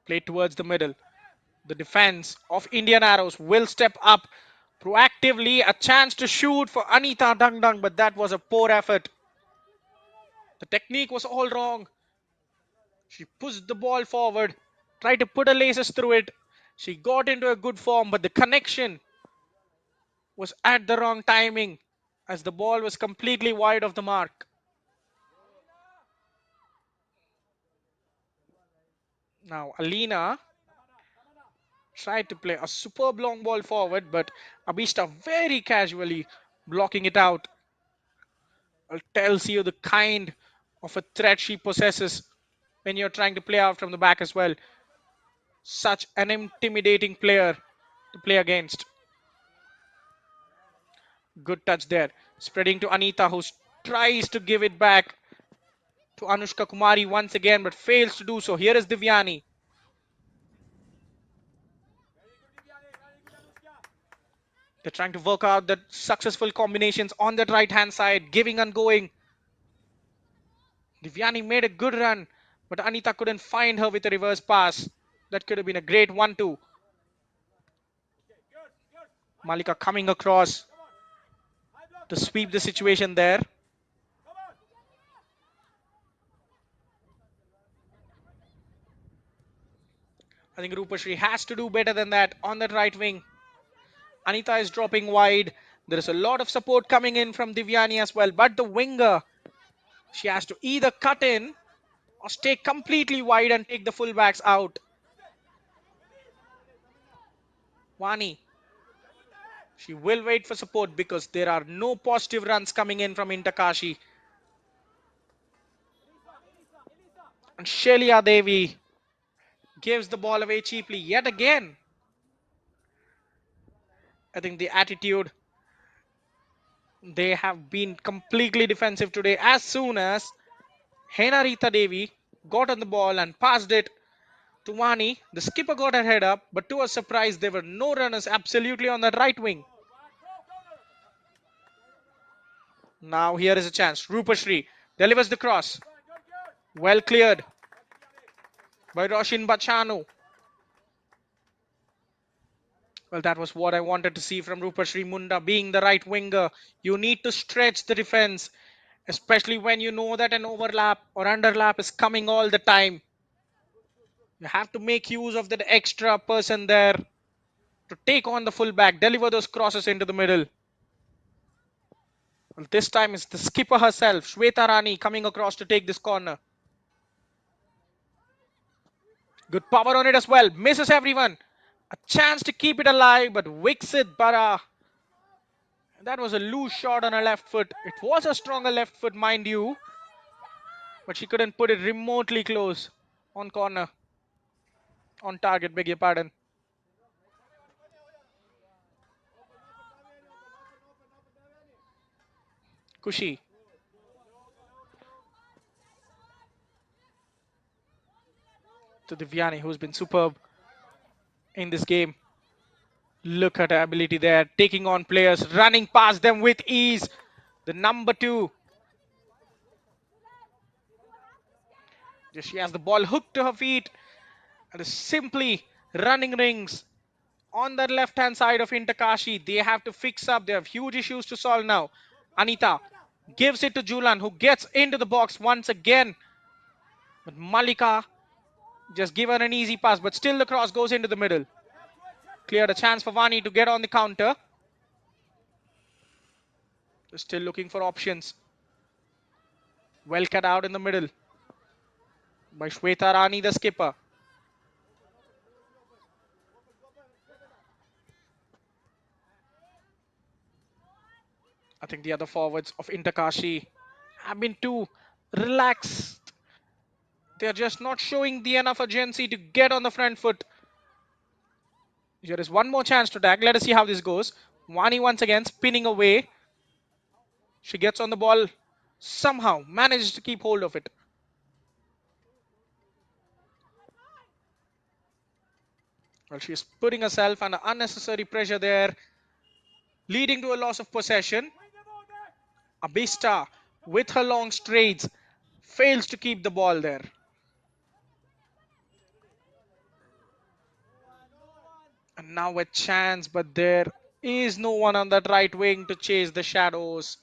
Play towards the middle. The defense of Indian Arrows will step up proactively. A chance to shoot for Anita Dangdang, but that was a poor effort. The technique was all wrong. She pushed the ball forward, tried to put her laces through it. She got into a good form, but the connection was at the wrong timing as the ball was completely wide of the mark. Now, Alina tried to play a superb long ball forward, but Abhishta very casually blocking it out. It tells you the kind of a threat she possesses when you're trying to play out from the back as well. Such an intimidating player to play against. Good touch there. Spreading to Anita, who tries to give it back to Anushka Kumari once again, but fails to do so. Here is Divyani. They're trying to work out the successful combinations on that right hand side, giving and going. Divyani made a good run, but Anita couldn't find her with a reverse pass. That could have been a great 1-2. Malika coming across to sweep the situation there. I think Rupashri has to do better than that on that right wing. Anita is dropping wide. There is a lot of support coming in from Divyani as well. But the winger, she has to either cut in or stay completely wide and take the fullbacks out. Vani, she will wait for support because there are no positive runs coming in from Kashi. And Shelia Devi gives the ball away cheaply yet again. I think the attitude, they have been completely defensive today. As soon as Hena Rita Devi got on the ball and passed it to Vani, the skipper got her head up, but to her surprise, there were no runners absolutely on that right wing. Now here is a chance. Rupashri delivers the cross. Well cleared by Roshin Bachanu. Well, that was what I wanted to see from Rupashri Munda. Being the right winger, you need to stretch the defense, especially when you know that an overlap or underlap is coming all the time. You have to make use of that extra person there to take on the fullback, deliver those crosses into the middle. Well, this time it's the skipper herself, Shweta Rani, coming across to take this corner. Good power on it as well. Misses everyone. A chance to keep it alive, but Wixit Bara. That was a loose shot on her left foot. It was a stronger left foot, mind you, but she couldn't put it remotely close on corner. On target, beg your pardon. Kushi. To Divyani, who's been superb in this game. Look at her ability there, taking on players, running past them with ease. The number 2. She has the ball hooked to her feet and is simply running rings on the left hand side of Kashi. They have to fix up. They have huge issues to solve now. Anita gives it to Julan, who gets into the box once again. But Malika just give her an easy pass, but still the cross goes into the middle. Cleared a chance for Vani to get on the counter. They're still looking for options. Well cut out in the middle by Shweta Rani, the skipper. I think the other forwards of Kashi have been too relaxed. They're just not showing the enough urgency to get on the front foot. Here is one more chance to tag. Let us see how this goes. Vani once again spinning away. She gets on the ball. Somehow manages to keep hold of it. Well, she's putting herself under unnecessary pressure there, leading to a loss of possession. Abista, with her long straights, fails to keep the ball there. And now a chance, but there is no one on that right wing to chase the shadows.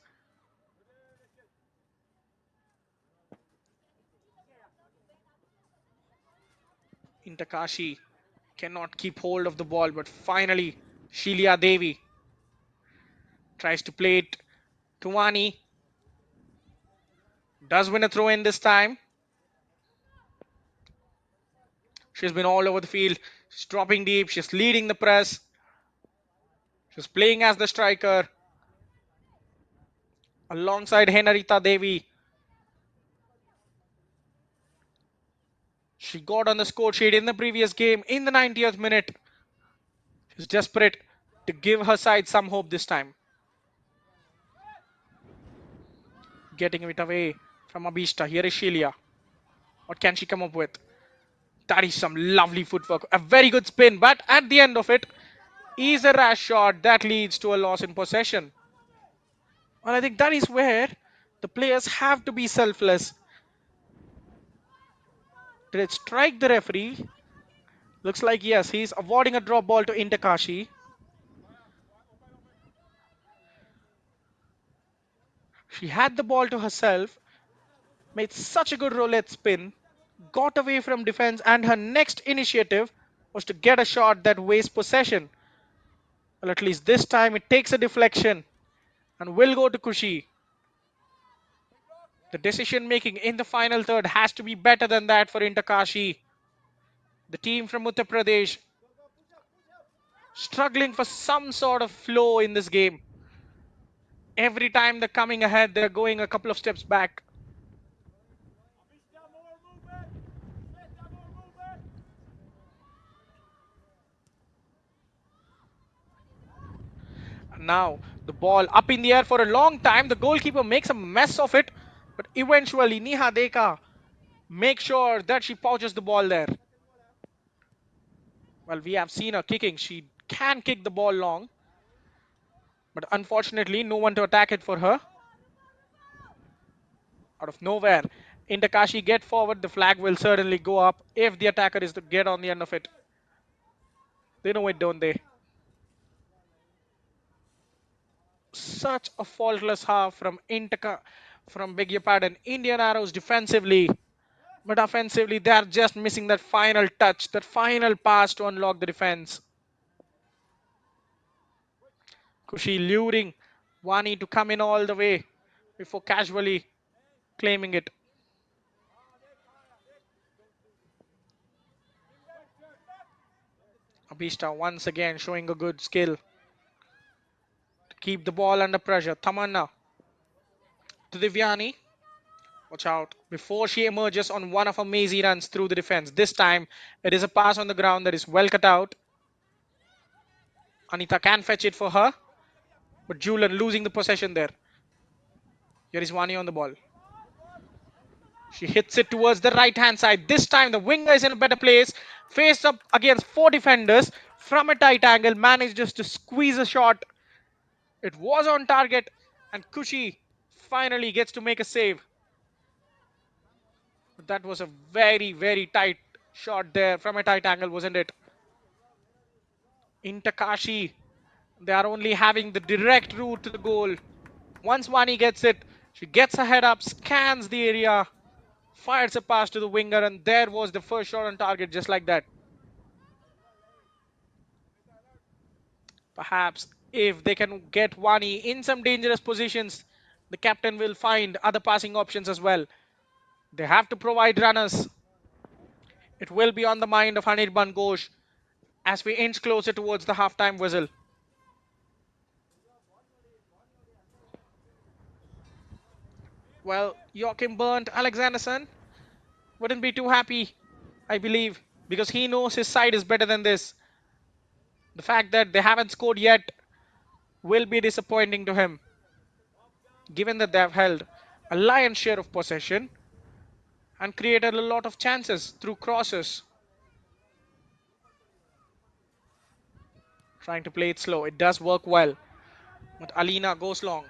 Kashi cannot keep hold of the ball, but finally Shelia Devi tries to play it to Vani. Does win a throw in this time. She's been all over the field. She's dropping deep. She's leading the press. She's playing as the striker. alongside Henarita Devi. She got on the score sheet in the previous game in the 90th minute. She's desperate to give her side some hope this time. Getting it away from Abhishta. Here is Shelia. What can she come up with? That is some lovely footwork. A very good spin, but at the end of it is a rash shot that leads to a loss in possession. And I think that is where the players have to be selfless. Did it strike the referee? Looks like yes, he's awarding a drop ball to Kashi. She had the ball to herself, made such a good roulette spin, got away from defense, and her next initiative was to get a shot that wastes possession. Well, at least this time it takes a deflection and will go to Kushi. The decision making in the final third has to be better than that for Kashi. The team from Uttar Pradesh struggling for some sort of flow in this game. Every time they're coming ahead, they're going a couple of steps back. And now the ball up in the air for a long time. The goalkeeper makes a mess of it, but eventually Neha Deka makes sure that she pouches the ball there. Well, we have seen her kicking. She can kick the ball long, but unfortunately, no one to attack it for her. Out of nowhere, Kashi get forward. The flag will certainly go up if the attacker is to get on the end of it. They know it, don't they? Such a faultless half from beg your pardon, Indian Arrows defensively. But offensively, they are just missing that final touch, that final pass to unlock the defense. Kushi luring Wani to come in all the way before casually claiming it. Abhishta once again showing a good skill to keep the ball under pressure. Tamanna to Divyani. Watch out before she emerges on one of her mazy runs through the defense. This time it is a pass on the ground that is well cut out. Anita can fetch it for her, but Julian losing the possession there. Here is Wani on the ball. She hits it towards the right hand side. This time the winger is in a better place. Faced up against four defenders from a tight angle. Manages to squeeze a shot. It was on target and Kushi finally gets to make a save. But that was a very, very tight shot there from a tight angle, wasn't it? Kashi, they are only having the direct route to the goal. Once Wani gets it, she gets her head up, scans the area, fires a pass to the winger, and there was the first shot on target, just like that. Perhaps if they can get Wani in some dangerous positions, the captain will find other passing options as well. They have to provide runners. It will be on the mind of Anirban Ghosh as we inch closer towards the halftime whistle. Well, Joachim Bernd Alexanderson wouldn't be too happy, I believe, because he knows his side is better than this. The fact that they haven't scored yet will be disappointing to him, given that they have held a lion's share of possession and created a lot of chances through crosses. Trying to play it slow. It does work well, but Alina goes long.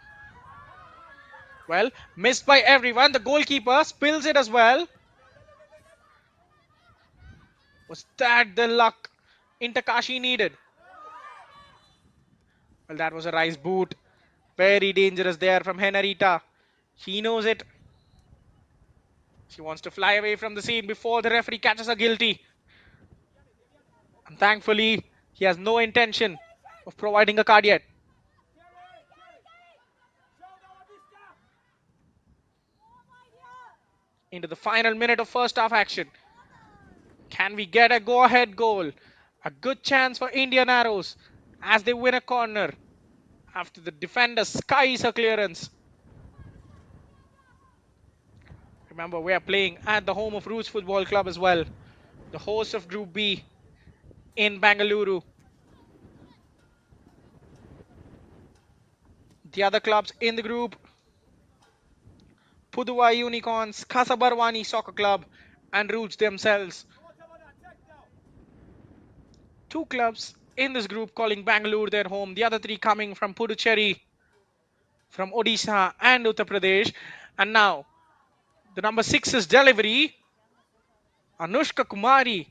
Well, missed by everyone. The goalkeeper spills it as well. Was that the luck Kashi needed? Well, that was a rice boot. Very dangerous there from Henarita. She knows it. She wants to fly away from the scene before the referee catches her guilty. And thankfully, he has no intention of providing a card yet. Into the final minute of first half action. Can we get a go-ahead goal? A good chance for Indian Arrows as they win a corner after the defender skies her clearance. Remember, we are playing at the home of Roots Football Club as well, the host of Group B in Bengaluru. The other clubs in the group: Puduwai Unicorns, Kasabarwani Soccer Club, and Roots themselves. Two clubs in this group calling Bangalore their home, the other three coming from Puducherry, from Odisha and Uttar Pradesh. And now, the number 6's delivery, Anushka Kumari.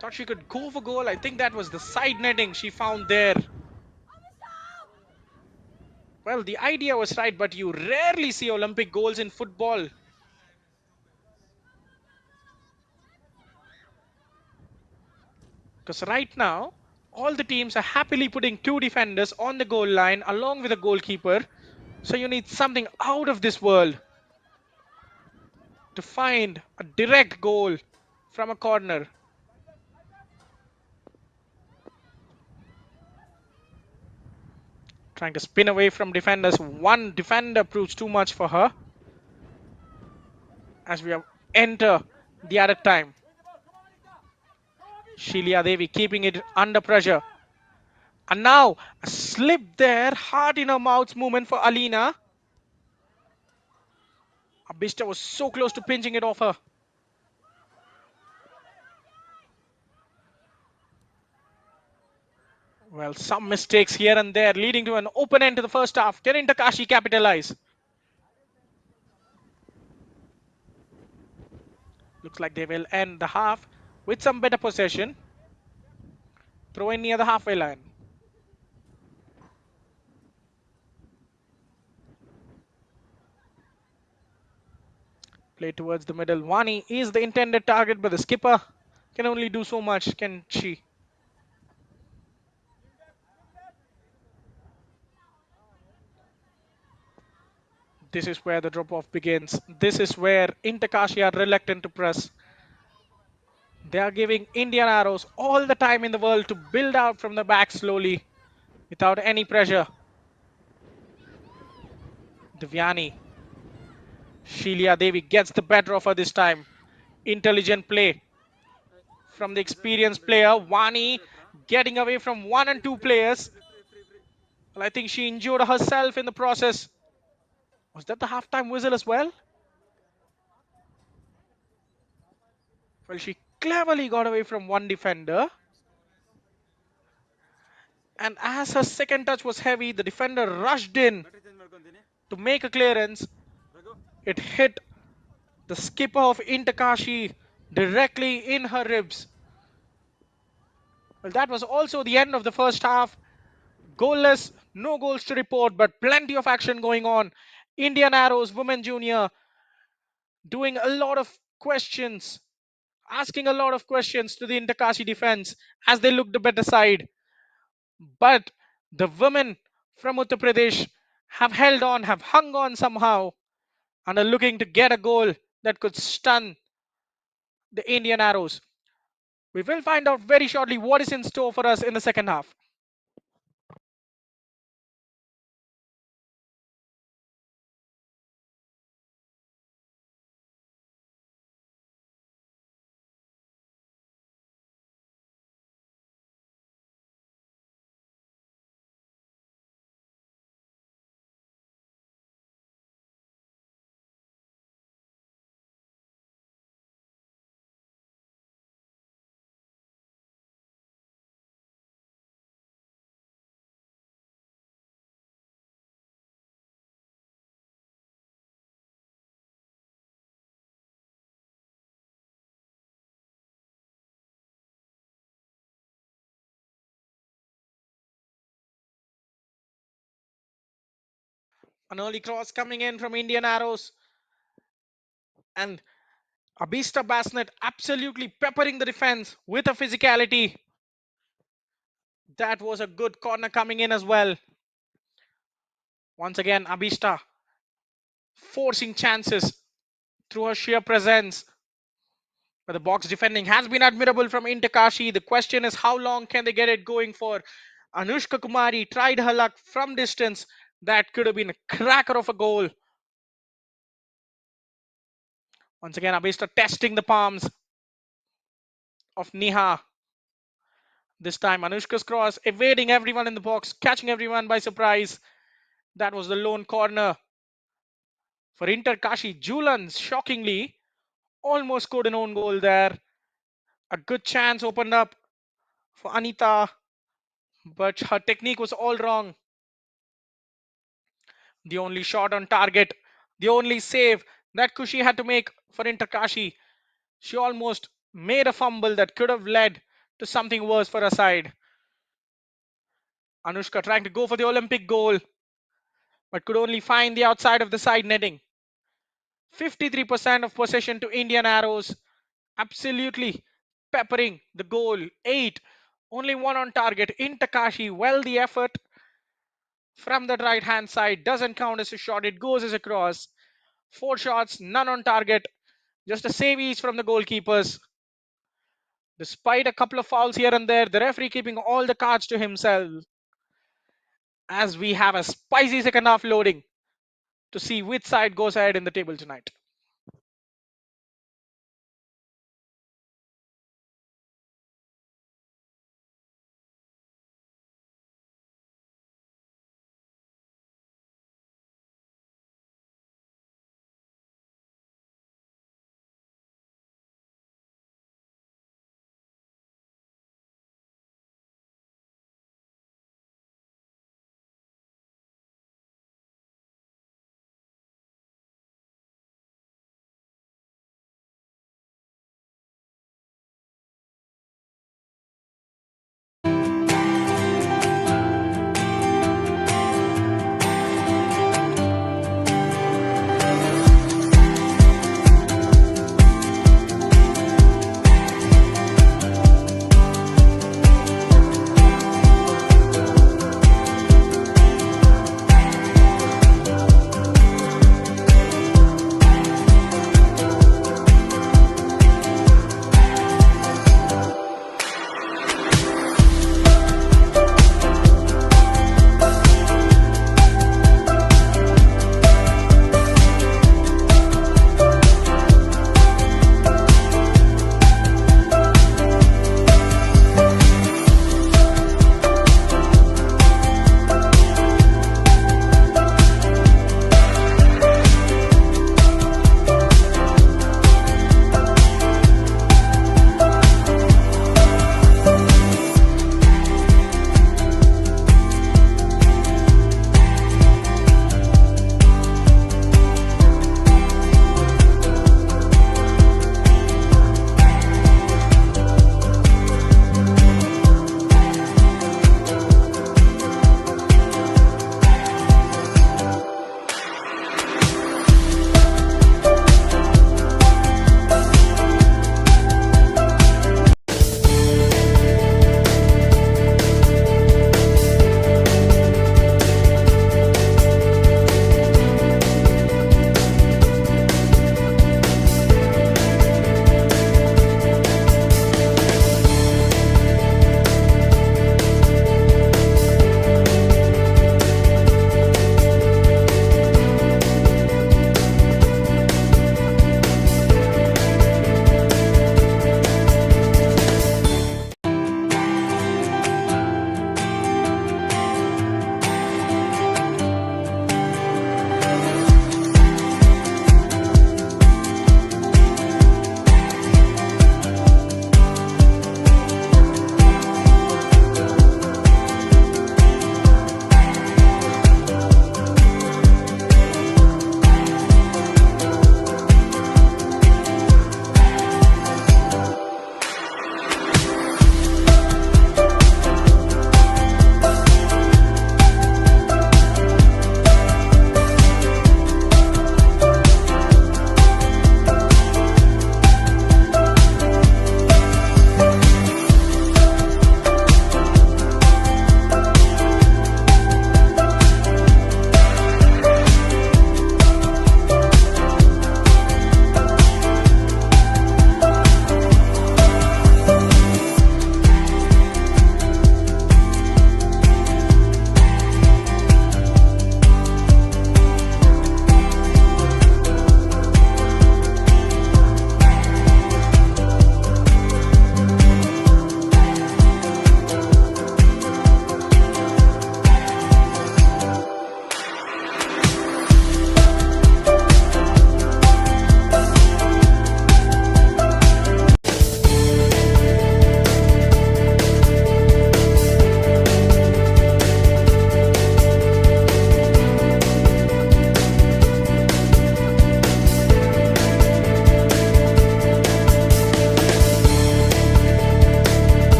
Thought she could go for goal. I think that was the side netting she found there. Well, the idea was right, but you rarely see Olympic goals in football. Because right now, all the teams are happily putting two defenders on the goal line along with a goalkeeper. So you need something out of this world to find a direct goal from a corner. Trying to spin away from defenders. One defender proves too much for her as we enter the added time. Sheila Devi keeping it under pressure. And now a slip there, heart in her mouth movement for Alina. Abhishta was so close to pinching it off her. Well, some mistakes here and there leading to an open end to the first half. Can Kashi capitalize? Looks like they will end the half with some better possession. Throw in near the halfway line. Play towards the middle. Wani is the intended target, but the skipper can only do so much, can she? This is where the drop-off begins. This is where Kashi are reluctant to press. They are giving Indian Arrows all the time in the world to build out from the back slowly without any pressure. Divyani. Sheila Devi gets the better of her this time. Intelligent play from the experienced player. Wani getting away from one and two players. Well, I think she injured herself in the process. Was that the halftime whistle as well? Well, she cleverly got away from one defender. And as her second touch was heavy, the defender rushed in to make a clearance. It hit the skipper of Kashi directly in her ribs. Well, that was also the end of the first half. Goalless, no goals to report, but plenty of action going on. Indian Arrows Women Junior doing a lot of questions, asking a lot of questions to the Kashi defense as they look the better side. But the women from Uttar Pradesh have held on, have hung on somehow, and are looking to get a goal that could stun the Indian Arrows. We will find out very shortly what is in store for us in the second half. An early cross coming in from Indian Arrows, and Abhishta Basnet absolutely peppering the defense with a physicality. That was a good corner coming in as well. Once again, Abhishta forcing chances through her sheer presence. But the box defending has been admirable from Kashi. The question is, how long can they get it going for? Anushka Kumari tried her luck from distance. That could have been a cracker of a goal. Once again, Abhishek testing the palms of Neha. This time, Anushka's cross, evading everyone in the box, catching everyone by surprise. That was the lone corner for Inter. Kashi Julans, shockingly, almost scored an own goal there. A good chance opened up for Anita, but her technique was all wrong. The only shot on target, the only save that Kushi had to make for Inter Kashi. She almost made a fumble that could have led to something worse for her side. Anushka trying to go for the Olympic goal, but could only find the outside of the side netting. 53% of possession to Indian Arrows, absolutely peppering the goal. 8, only one on target. In Takashi, well, the effort from the right hand side doesn't count as a shot, it goes as a cross. 4 shots, none on target, just a save each from the goalkeepers. Despite a couple of fouls here and there, the referee keeping all the cards to himself as we have a spicy second half loading to see which side goes ahead in the table tonight.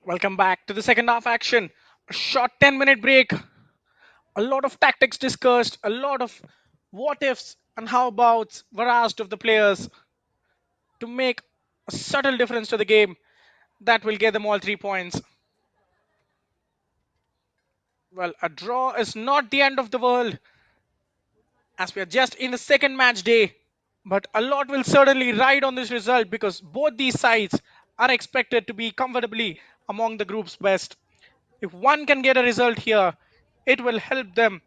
Welcome back to the second half action. A short 10-minute break. A lot of tactics discussed, a lot of what ifs and how abouts were asked of the players to make a subtle difference to the game that will get them all 3 points. Well, a draw is not the end of the world as we are just in the second match day. But a lot will certainly ride on this result because both these sides are expected to be comfortably among the group's best. If one can get a result here, it will help them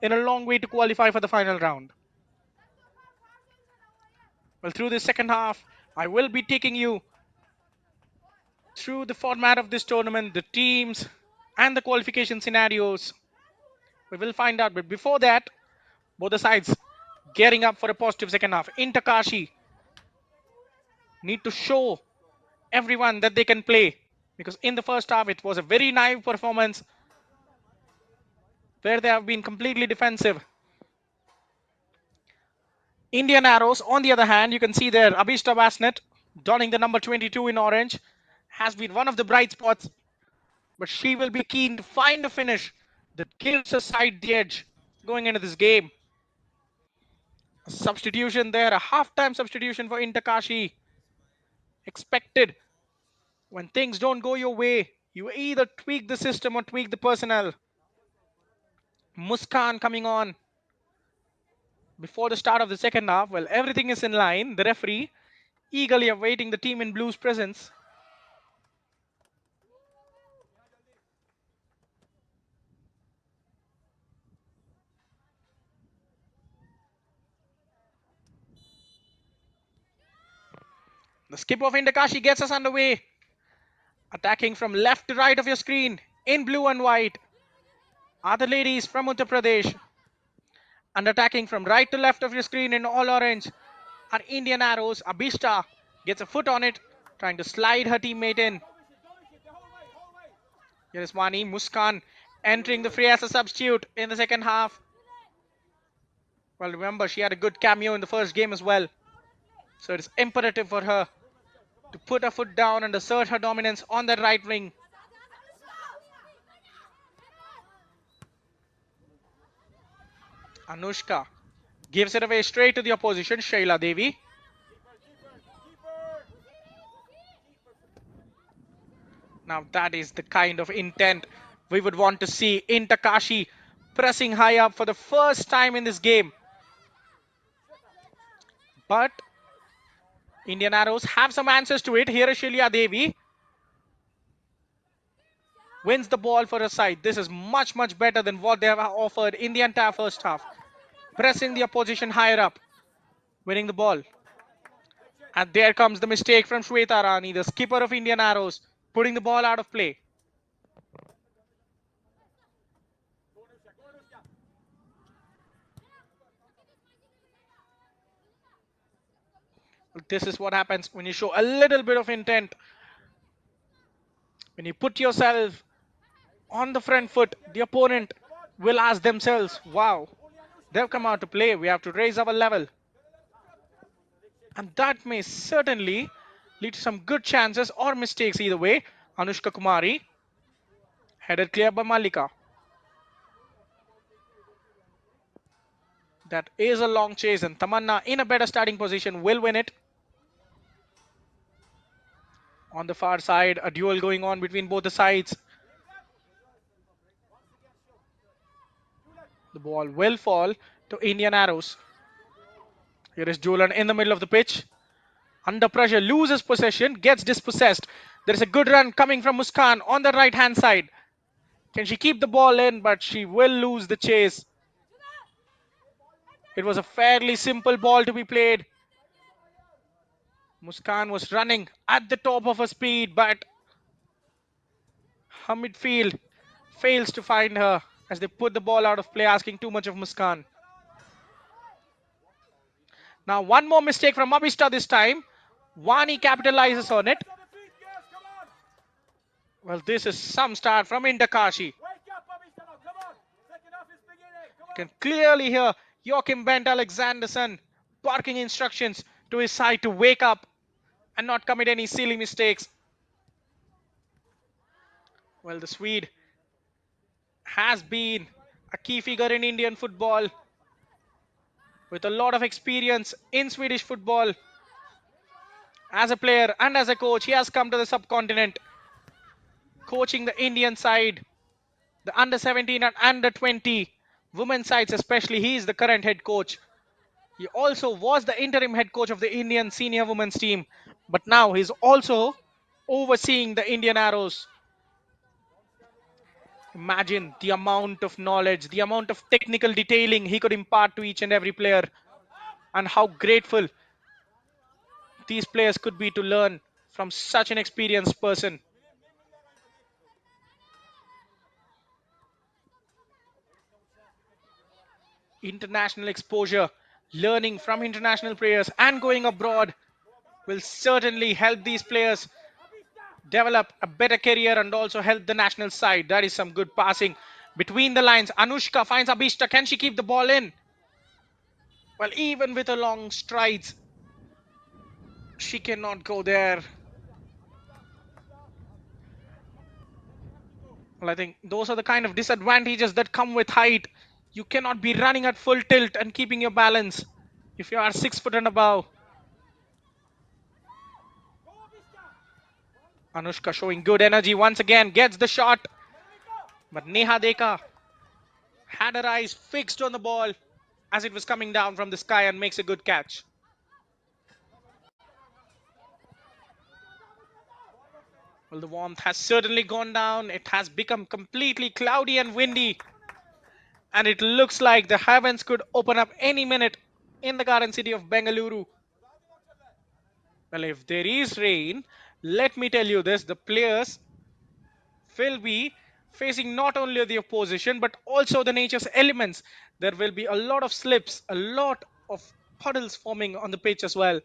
in a long way to qualify for the final round. Well, through the second half, I will be taking you through the format of this tournament, the teams, and the qualification scenarios. We will find out. But before that, both the sides gearing up for a positive second half. In Kashi need to show everyone that they can play because in the first half it was a very naive performance where they have been completely defensive. Indian Arrows, on the other hand, you can see there Abhishta Basnet donning the number 22 in orange has been one of the bright spots, but she will be keen to find a finish that gives her side the edge going into this game. A substitution there, a half-time substitution for Intakashi. Expected when things don't go your way, you either tweak the system or tweak the personnel. Muskan coming on before the start of the second half. Well, everything is in line. The referee eagerly awaiting the team in blue's presence. The skip of Indakashi gets us underway. Attacking from left to right of your screen in blue and white are the ladies from Uttar Pradesh. And attacking from right to left of your screen in all orange are Indian Arrows. Abhishta gets a foot on it, trying to slide her teammate in. Here is Wani Muskan entering the fray as a substitute in the second half. Well, remember, she had a good cameo in the first game as well. So it's imperative for her to put her foot down and assert her dominance on that right wing. Anushka gives it away straight to the opposition, Shaila Devi. Now that is the kind of intent we would want to see in Takashi pressing high up for the first time in this game. But Indian Arrows have some answers to it. Here is Shaila Devi. Wins the ball for her side. This is much, much better than what they have offered in the entire first half. Pressing the opposition higher up. Winning the ball. And there comes the mistake from Shweta Rani, the skipper of Indian Arrows, putting the ball out of play. This is what happens when you show a little bit of intent. When you put yourself on the front foot, the opponent will ask themselves, wow, they've come out to play. We have to raise our level. And that may certainly lead to some good chances or mistakes either way. Anushka Kumari, headed clear by Malika. That is a long chase and Tamanna in a better starting position will win it. On the far side, a duel going on between both the sides. The ball will fall to Indian Arrows. Here is Julan in the middle of the pitch. Under pressure, loses possession, gets dispossessed. There is a good run coming from Muskan on the right hand side. Can she keep the ball in? But she will lose the chase. It was a fairly simple ball to be played. Muskan was running at the top of her speed, but her midfield fails to find her as they put the ball out of play, asking too much of Muskan. Now one more mistake from Abhishta this time. Wani capitalizes on it. Well, this is some start from Indakashi. You can clearly hear Joachim Bent Alexanderson barking instructions to his side to wake up and not commit any silly mistakes. Well, the Swede has been a key figure in Indian football with a lot of experience in Swedish football as a player and as a coach. He has come to the subcontinent coaching the Indian side, the under 17 and under 20 women's sides, especially. He is the current head coach. He also was the interim head coach of the Indian senior women's team, but now he's also overseeing the Indian Arrows. Imagine the amount of knowledge, the amount of technical detailing he could impart to each and every player, and how grateful these players could be to learn from such an experienced person. International exposure, learning from international players, and going abroad will certainly help these players develop a better career and also help the national side. That is some good passing between the lines. Anushka finds Abhishta. Can she keep the ball in? Well, even with her long strides, she cannot go there. Well, I think those are the kind of disadvantages that come with height. You cannot be running at full tilt and keeping your balance if you are 6 foot and above. Anushka showing good energy once again, gets the shot. But Neha Deka had her eyes fixed on the ball as it was coming down from the sky and makes a good catch. Well, the warmth has certainly gone down. It has become completely cloudy and windy. And it looks like the heavens could open up any minute in the garden city of Bengaluru. Well, if there is rain, let me tell you this, the players will be facing not only the opposition but also the nature's elements. There will be a lot of slips, a lot of puddles forming on the pitch as well.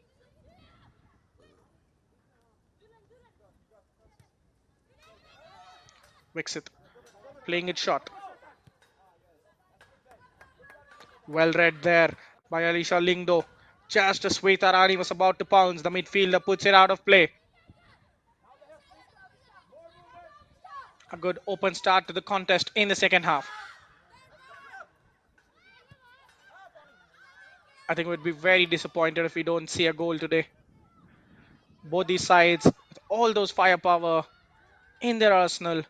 Vixit playing it short. Well read there by Alisha Lingdo. Just as Sweta Rani was about to pounce, the midfielder puts it out of play. A good open start to the contest in the second half. I think we'd be very disappointed if we don't see a goal today. Both these sides, with all those firepower in their arsenal,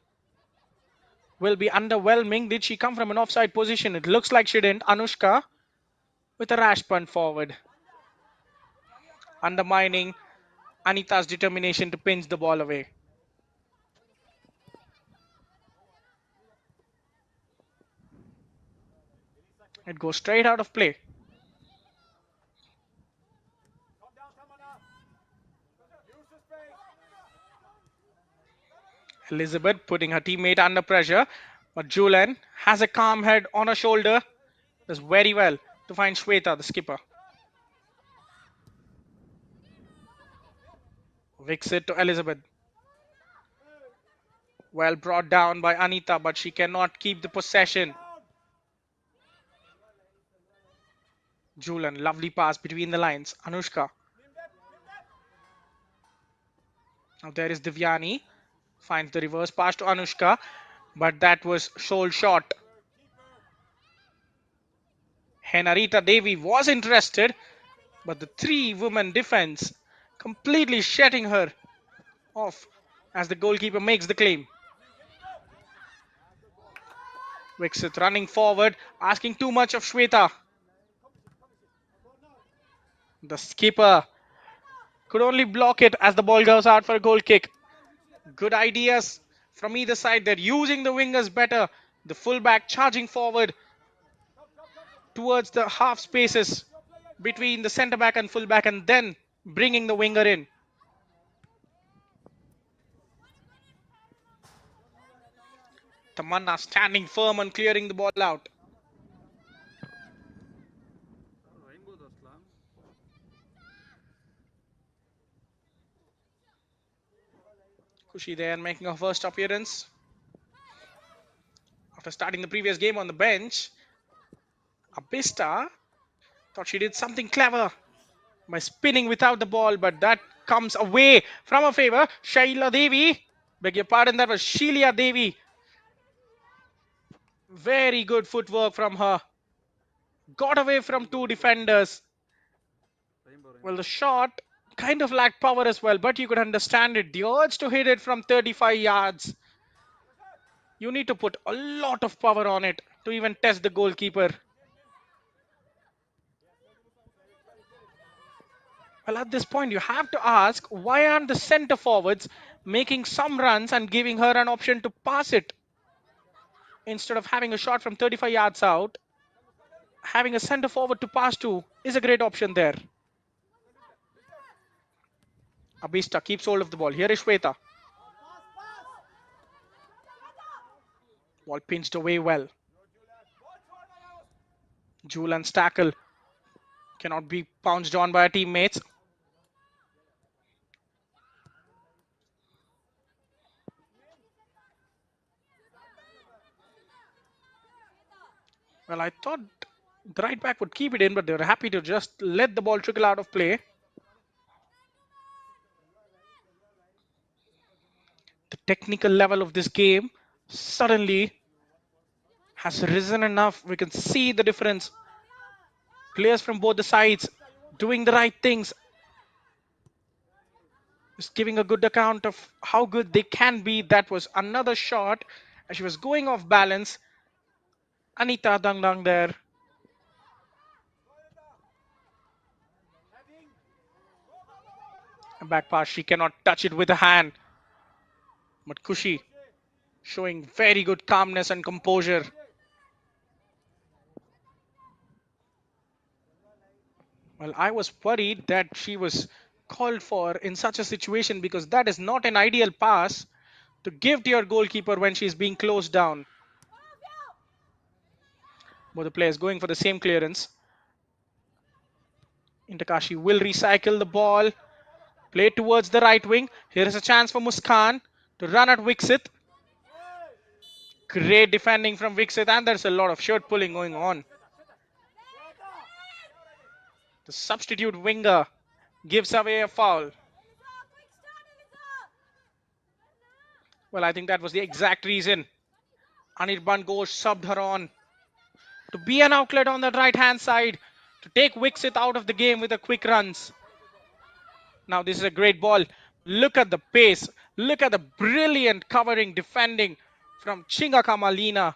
will be underwhelming. Did she come from an offside position? It looks like she didn't. Anushka with a rash punt forward, undermining Anita's determination to pinch the ball away. It goes straight out of play. Elizabeth putting her teammate under pressure, but Julian has a calm head on her shoulder. Does very well to find Shweta, the skipper. Vicks it to Elizabeth. Well brought down by Anita, but she cannot keep the possession. Julian, lovely pass between the lines. Anushka. Now there is Divyani. Finds the reverse pass to Anushka, but that was sold short. Henarita Devi was interested, but the three-woman defense completely shutting her off as the goalkeeper makes the claim. Vixit running forward, asking too much of Shweta. The skipper could only block it as the ball goes out for a goal kick. Good ideas from either side. They're using the wingers better. The fullback charging forward towards the half spaces between the centre back and fullback, and then bringing the winger in. Tamanna standing firm and clearing the ball out. Kashi there making her first appearance after starting the previous game on the bench. Abhishta thought she did something clever by spinning without the ball, but that comes away from her favor. Shaila Devi Beg your pardon, that was Sheila Devi. Very good footwork from her. Got away from two defenders. Well, the shot kind of lacked power as well, but you could understand it. The urge to hit it from 35 yards. You need to put a lot of power on it to even test the goalkeeper. Well, at this point, you have to ask, why aren't the centre forwards making some runs and giving her an option to pass it? Instead of having a shot from 35 yards out, having a centre forward to pass to is a great option there. Abista keeps hold of the ball. Here is Shweta. Ball pinched away well. Julan's tackle cannot be pounced on by her teammates. Well, I thought the right back would keep it in, but they were happy to just let the ball trickle out of play. The technical level of this game suddenly has risen enough. We can see the difference. Players from both the sides doing the right things, just giving a good account of how good they can be. That was another shot as she was going off balance. Anita Dangdang there. A back pass, she cannot touch it with a hand. But Kashi showing very good calmness and composure. Well, I was worried that she was called for in such a situation because that is not an ideal pass to give to your goalkeeper when she's being closed down. Both the players going for the same clearance. Kashi will recycle the ball. Play towards the right wing. Here is a chance for Muskan to run at Wixit. Great defending from Wixit, and there's a lot of shirt pulling going on. The substitute winger gives away a foul. Well, I think that was the exact reason Anirban Ghosh subbed her on to be an outlet on the right hand side to take Wixit out of the game with the quick runs. Now this is a great ball. Look at the pace. Look at the brilliant covering defending from Chinga Kamalina.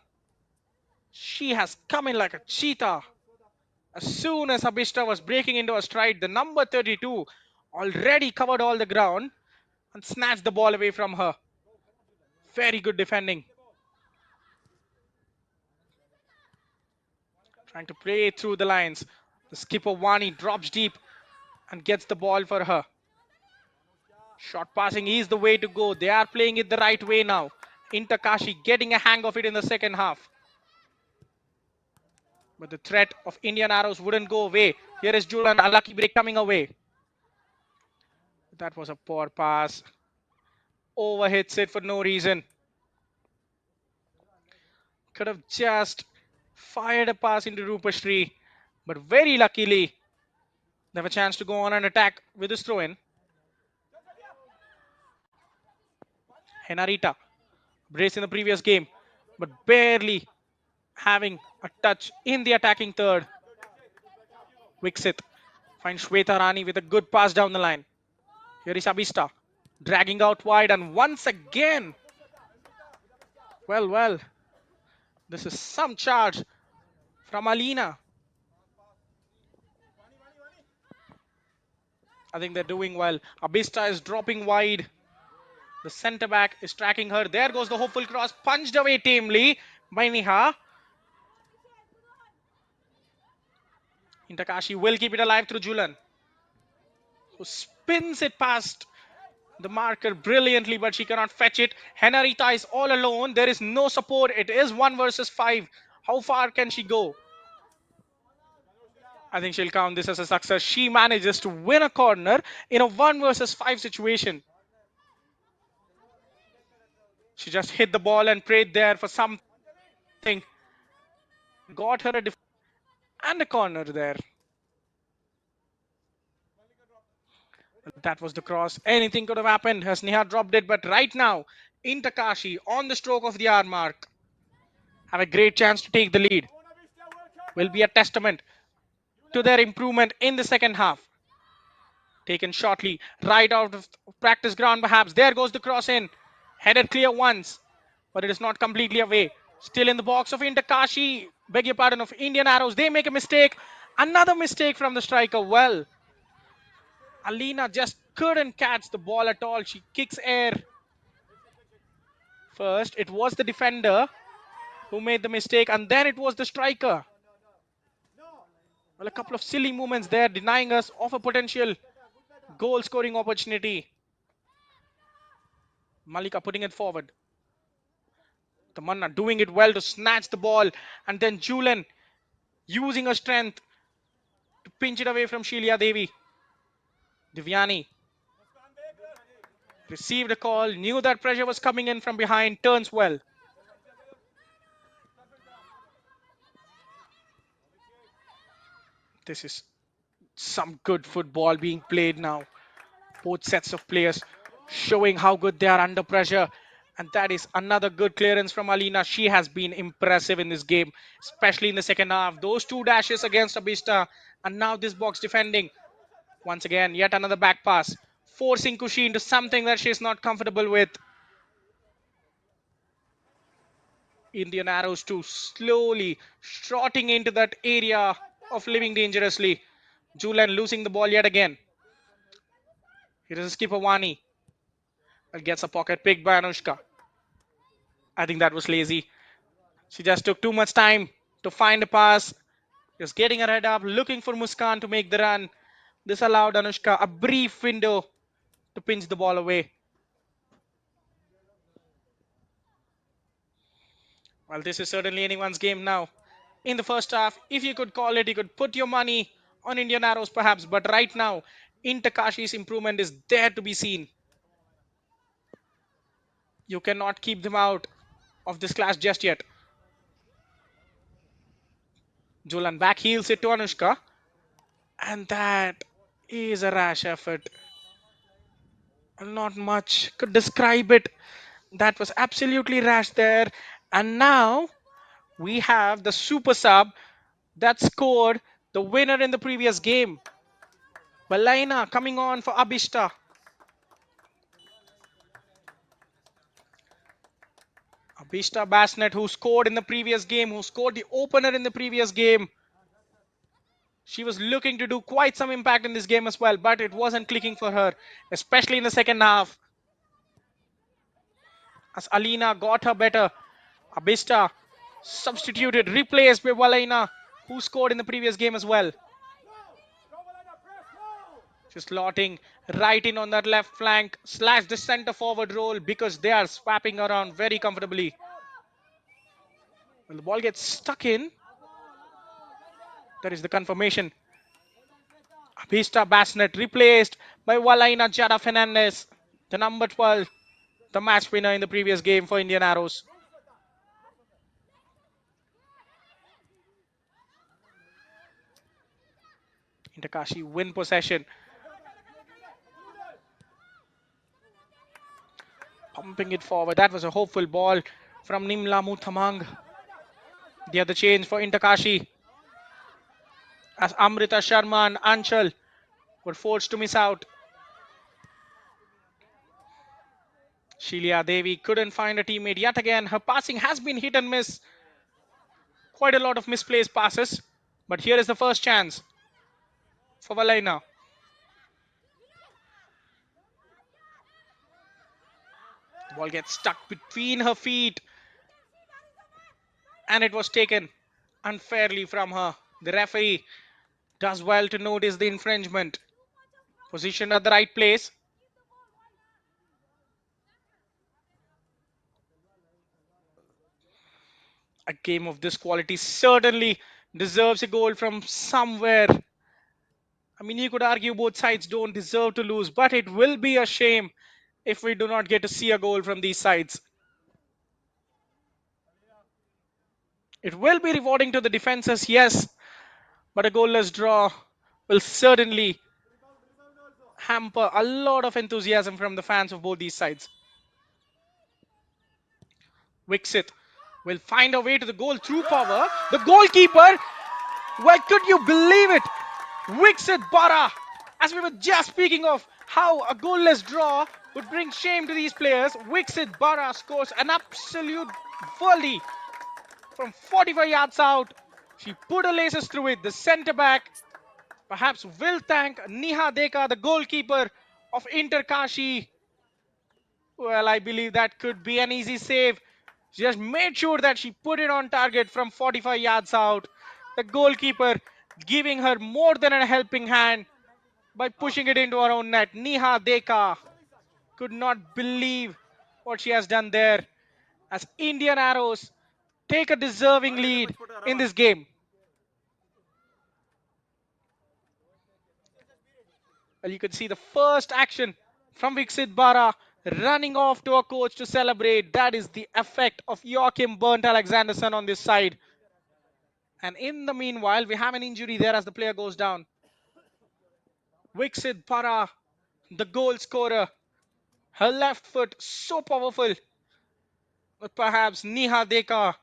She has come in like a cheetah. As soon as Abishta was breaking into a stride, the number 32 already covered all the ground and snatched the ball away from her. Very good defending. Trying to play through the lines. The skipper Wani drops deep and gets the ball for her. Short passing is the way to go. They are playing it the right way now. Kashi getting a hang of it in the second half. But the threat of Indian arrows wouldn't go away. Here is Julan, a lucky break coming away. That was a poor pass. Overhits it for no reason. Could have just fired a pass into Rupashri. But very luckily, they have a chance to go on and attack with this throw-in. Henarita, brace in the previous game, but barely having a touch in the attacking third. Wixit finds Shweta Rani with a good pass down the line. Here is Abista dragging out wide, and once again, well, this is some charge from Alina. I think they're doing well. Abista is dropping wide. The centre back is tracking her. There goes the hopeful cross, punched away tamely by Niha. Kashi will keep it alive through Julan, who spins it past the marker brilliantly, but she cannot fetch it. Henarita is all alone. There is no support. It is 1 versus 5. How far can she go? I think she'll count this as a success. She manages to win a corner in a 1 versus 5 situation. She just hit the ball and prayed there for something. Got her and a corner there. That was the cross. Anything could have happened as Niha dropped it, but right now Into Kashi on the stroke of the hour mark. Have a great chance to take the lead. Will be a testament to their improvement in the second half. Taken shortly, right out of practice ground perhaps. There goes the cross in. Headed clear once, but it is not completely away. Still in the box of Inter Kashi. Beg your pardon, of Indian Arrows. They make a mistake. Another mistake from the striker. Well, Alina just couldn't catch the ball at all. She kicks air. First, it was the defender who made the mistake, and then it was the striker. Well, a couple of silly movements there, denying us of a potential goal scoring opportunity. Malika putting it forward. Tamanna doing it well to snatch the ball, and then Julian using her strength to pinch it away from Sheila Devi. Divyani received a call, knew that pressure was coming in from behind, turns well. This is some good football being played now. Both sets of players showing how good they are under pressure. And that is another good clearance from Alina. She has been impressive in this game, especially in the second half. Those two dashes against Abhishta, and now this box defending. Once again, yet another back pass, forcing Kushi into something that she's not comfortable with. Indian Arrows too slowly trotting into that area of living dangerously. Julian losing the ball yet again. Here is skipper Wani. That gets a pocket picked by Anushka. I think that was lazy. She just took too much time to find a pass. Just getting her head up, looking for Muskan to make the run. This allowed Anushka a brief window to pinch the ball away. Well, this is certainly anyone's game now. In the first half, if you could call it, you could put your money on Indian Arrows perhaps. But right now, Intakashi's improvement is there to be seen. You cannot keep them out of this clash just yet. Julan back heels it to Anushka. And that is a rash effort. Not much could describe it. That was absolutely rash there. And now we have the super sub that scored the winner in the previous game. Balaina coming on for Abhishta. Abhishta Basnet, who scored in the previous game, who scored the opener in the previous game. She was looking to do quite some impact in this game as well, but it wasn't clicking for her, especially in the second half. As Alina got her better, Abhishta substituted, replaced by Valaina, who scored in the previous game as well. She's slotting right in on that left flank, slash the center forward role because they are swapping around very comfortably. When the ball gets stuck in, that is the confirmation. Abhishta Basnet replaced by Valaina Jada Fernandez, the number 12, the match winner in the previous game for Indian Arrows. Takashi win possession. Pumping it forward. That was a hopeful ball from Nimla Muthamang. The other change for Intakashi, as Amrita Sharma and Anchal were forced to miss out. Sheila Devi couldn't find a teammate yet again. Her passing has been hit and miss. Quite a lot of misplaced passes. But here is the first chance for Valaina. The ball gets stuck between her feet. And it was taken unfairly from her. The referee does well to notice the infringement. Positioned at the right place. A game of this quality certainly deserves a goal from somewhere. I mean, you could argue both sides don't deserve to lose, but it will be a shame if we do not get to see a goal from these sides. It will be rewarding to the defenses, yes, but a goalless draw will certainly hamper a lot of enthusiasm from the fans of both these sides. Wixit will find a way to the goal through power. The goalkeeper, well, could you believe it? Wixit Bara, as we were just speaking of how a goalless draw would bring shame to these players, Wixit Bara scores an absolute volley from 45 yards out. She put her laces through it. The centre back perhaps will thank Neha Deka, the goalkeeper of Inter Kashi. Well, I believe that could be an easy save. She just made sure that she put it on target from 45 yards out. The goalkeeper giving her more than a helping hand by pushing it into her own net. Neha Deka could not believe what she has done there as Indian Arrows take a deserving lead in this game. Well, you can see the first action from Viksit Bara running off to a coach to celebrate. That is the effect of Joachim Burnt Alexanderson on this side. And in the meanwhile, we have an injury there as the player goes down. Viksit Bara, the goal scorer, her left foot so powerful. But perhaps Neha Deka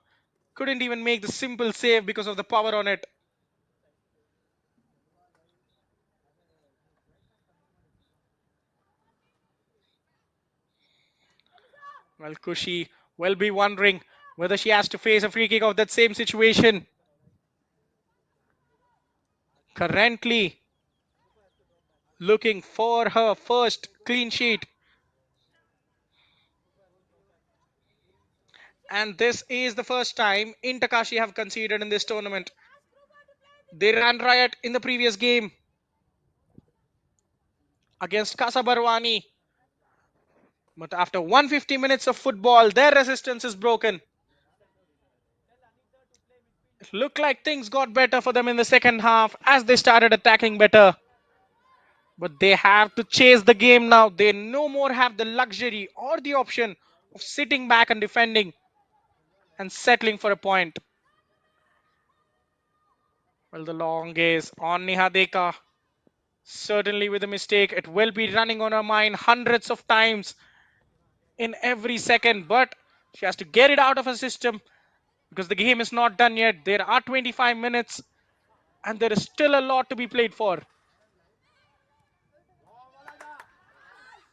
couldn't even make the simple save because of the power on it. Well, Kushi will be wondering whether she has to face a free kick of that same situation. Currently looking for her first clean sheet. And this is the first time Inter Kashi have conceded in this tournament. They ran riot in the previous game against Casa Barwani. But after 150 minutes of football, their resistance is broken. It looked like things got better for them in the second half as they started attacking better. But they have to chase the game now. They no more have the luxury or the option of sitting back and defending and settling for a point. Well, the long gaze on Neha Deka. Certainly with a mistake, it will be running on her mind hundreds of times in every second. But she has to get it out of her system because the game is not done yet. There are 25 minutes and there is still a lot to be played for.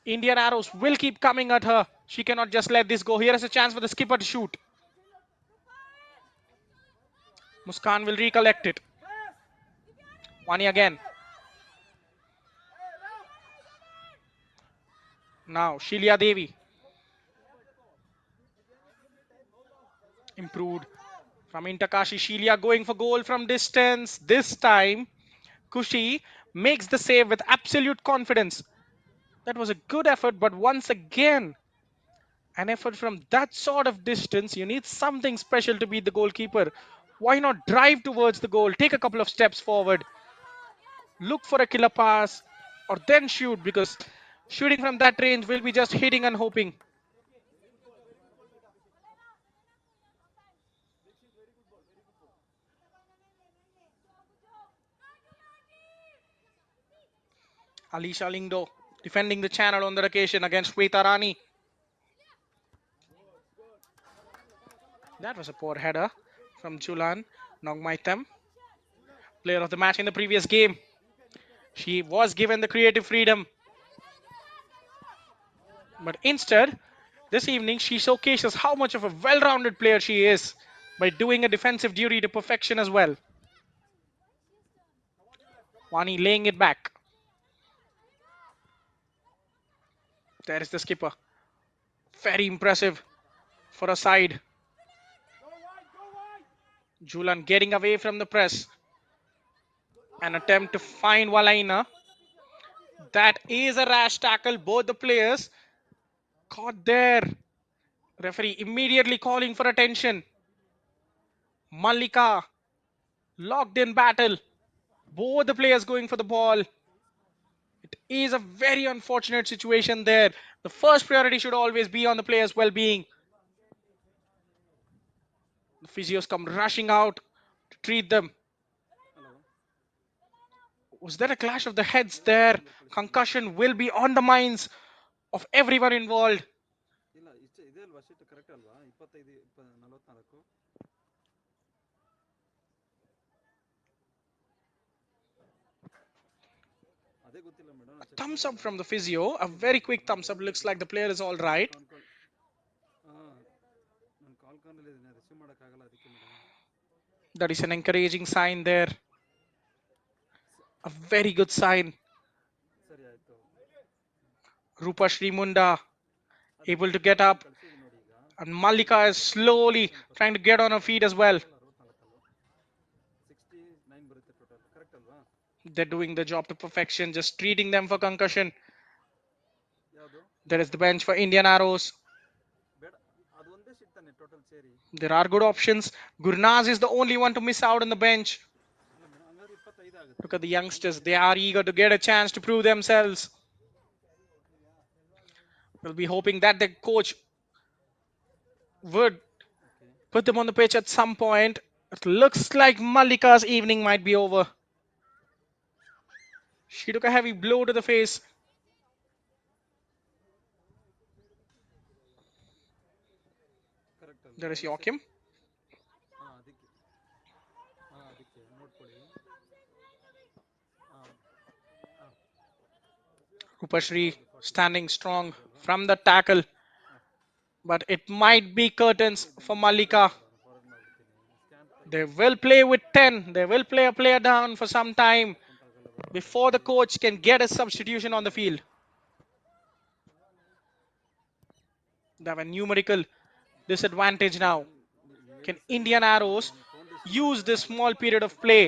Indian arrows will keep coming at her. She cannot just let this go. Here is a chance for the skipper to shoot. Muskan will recollect it. Wani again. Now Shilya Devi. Improved from Inter Kashi. Shilya going for goal from distance. This time Kushi makes the save with absolute confidence. That was a good effort, but once again, an effort from that sort of distance, you need something special to beat the goalkeeper. Why not drive towards the goal, take a couple of steps forward, look for a killer pass, or then shoot, because shooting from that range will be just hitting and hoping. Alisha Lingdo defending the channel on that occasion against Shweta Rani. That was a poor header from Julan Nogmaitem, player of the match in the previous game. She was given the creative freedom. But instead, this evening, she showcases how much of a well-rounded player she is by doing a defensive duty to perfection as well. Wani laying it back. There is the skipper. Very impressive for a side. Julan getting away from the press. An attempt to find Walaina. That is a rash tackle. Both the players caught there. Referee immediately calling for attention. Mallika locked in battle. Both the players going for the ball. It is a very unfortunate situation there. The first priority should always be on the players' well-being. The physios come rushing out to treat them. Was there a clash of the heads there? Concussion will be on the minds of everyone involved. ಇದೆ ಅಲ್ವಾ sheet correct ಅಲ್ವಾ 25 44 ಅದೇ ಗೊತ್ತಿಲ್ಲ madam Thumbs up from the physio. A very quick thumbs up. Looks like the player is all right. ನಾನು ಕಾಲ್ ಕಾಲಲ್ಲಿ ಇದ್ದೀನಿ receive ಮಾಡೋಕ್ಕಾಗಲ್ಲ ಅದಕ್ಕೆ madam That is an encouraging sign there. A very good sign. ಸರಿ ಆಯಿತು Rupa Srimunda able to get up. ಕಳಿಸಿದ್ದೀನಿ ನೋಡಿ ಈಗ And Malika is slowly trying to get on her feet as well. 69 ಬರುತ್ತೆ ಟೋಟಲ್ ಕರೆಕ್ಟ್ ಅಲ್ವಾ They're doing the job to perfection, just treating them for concussion. ಯಾವುದು There is the bench for Indian Arrows. ಬೇಡ ಅದು ಒಂದೇ sheet ತಾನೆ total ಸೇರಿ There are good options. Gurnaz is the only one to miss out on the bench. ಅಲ್ಲ madam ಹಂಗಾದ್ರೆ 25 ಆಗುತ್ತೆ Look at the youngsters. They are eager to get a chance to prove themselves. We'll be hoping that the coach would put them on the pitch at some point. It looks like Malika's evening might be over. She took a heavy blow to the face. Correct ಅಲ್ವಾ There is Joachim. ಅದಕ್ಕೆ ನೋಡ್ಕೊಳ್ಳಿ Rupashri standing strong from the tackle. But it might be curtains for Malika. They will play with 10. They will play a player down for some time before the coach can get a substitution on the field. They have a numerical disadvantage now. Can Indian Arrows use this small period of play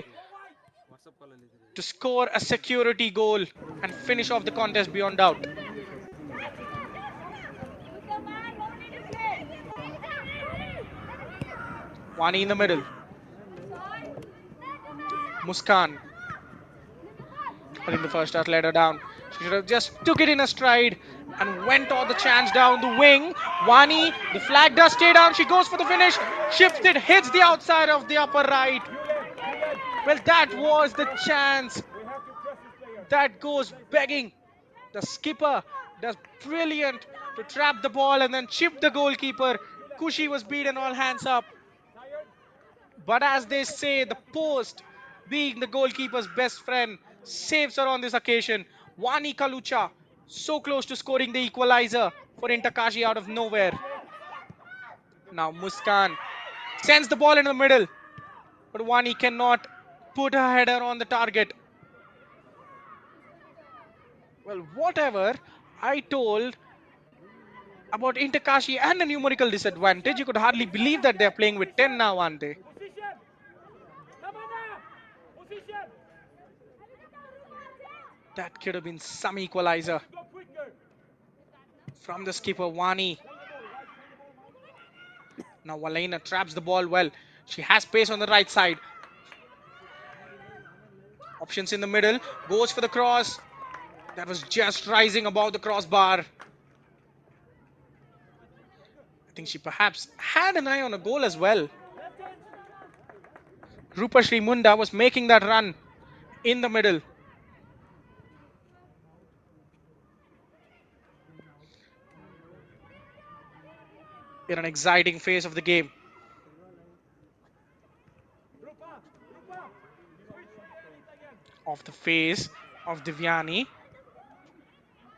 WhatsApp ಕಾಲಲ್ಲಿ ಇದ್ದೀರಿ to score a security goal and finish off the contest beyond doubt? Wani in the middle. Muskan. I think the first shot let her down. She should have just took it in a stride and went on the chance down the wing. Wani, the flag does stay down. She goes for the finish. Shifts it, hits the outside of the upper right. Well, that was the chance. That goes begging. The skipper does brilliant to trap the ball and then chip the goalkeeper. Kashi was beaten all hands up. But as they say, the post, being the goalkeeper's best friend, saves her on this occasion. Wani Kalucha, so close to scoring the equalizer for Kashi out of nowhere. Now Muskan sends the ball in the middle, but Wani cannot put her header on the target. Well, whatever I told about Kashi and the numerical disadvantage, you could hardly believe that they're playing with 10 now, aren't they? That could have been some equalizer from the skipper Wani. Now Valena traps the ball well. She has pace on the right side. Options in the middle. Goes for the cross. That was just rising above the crossbar. I think she perhaps had an eye on a goal as well. Rupa Srimunda was making that run in the middle. In an exciting phase of the game. Of the phase of Divyani.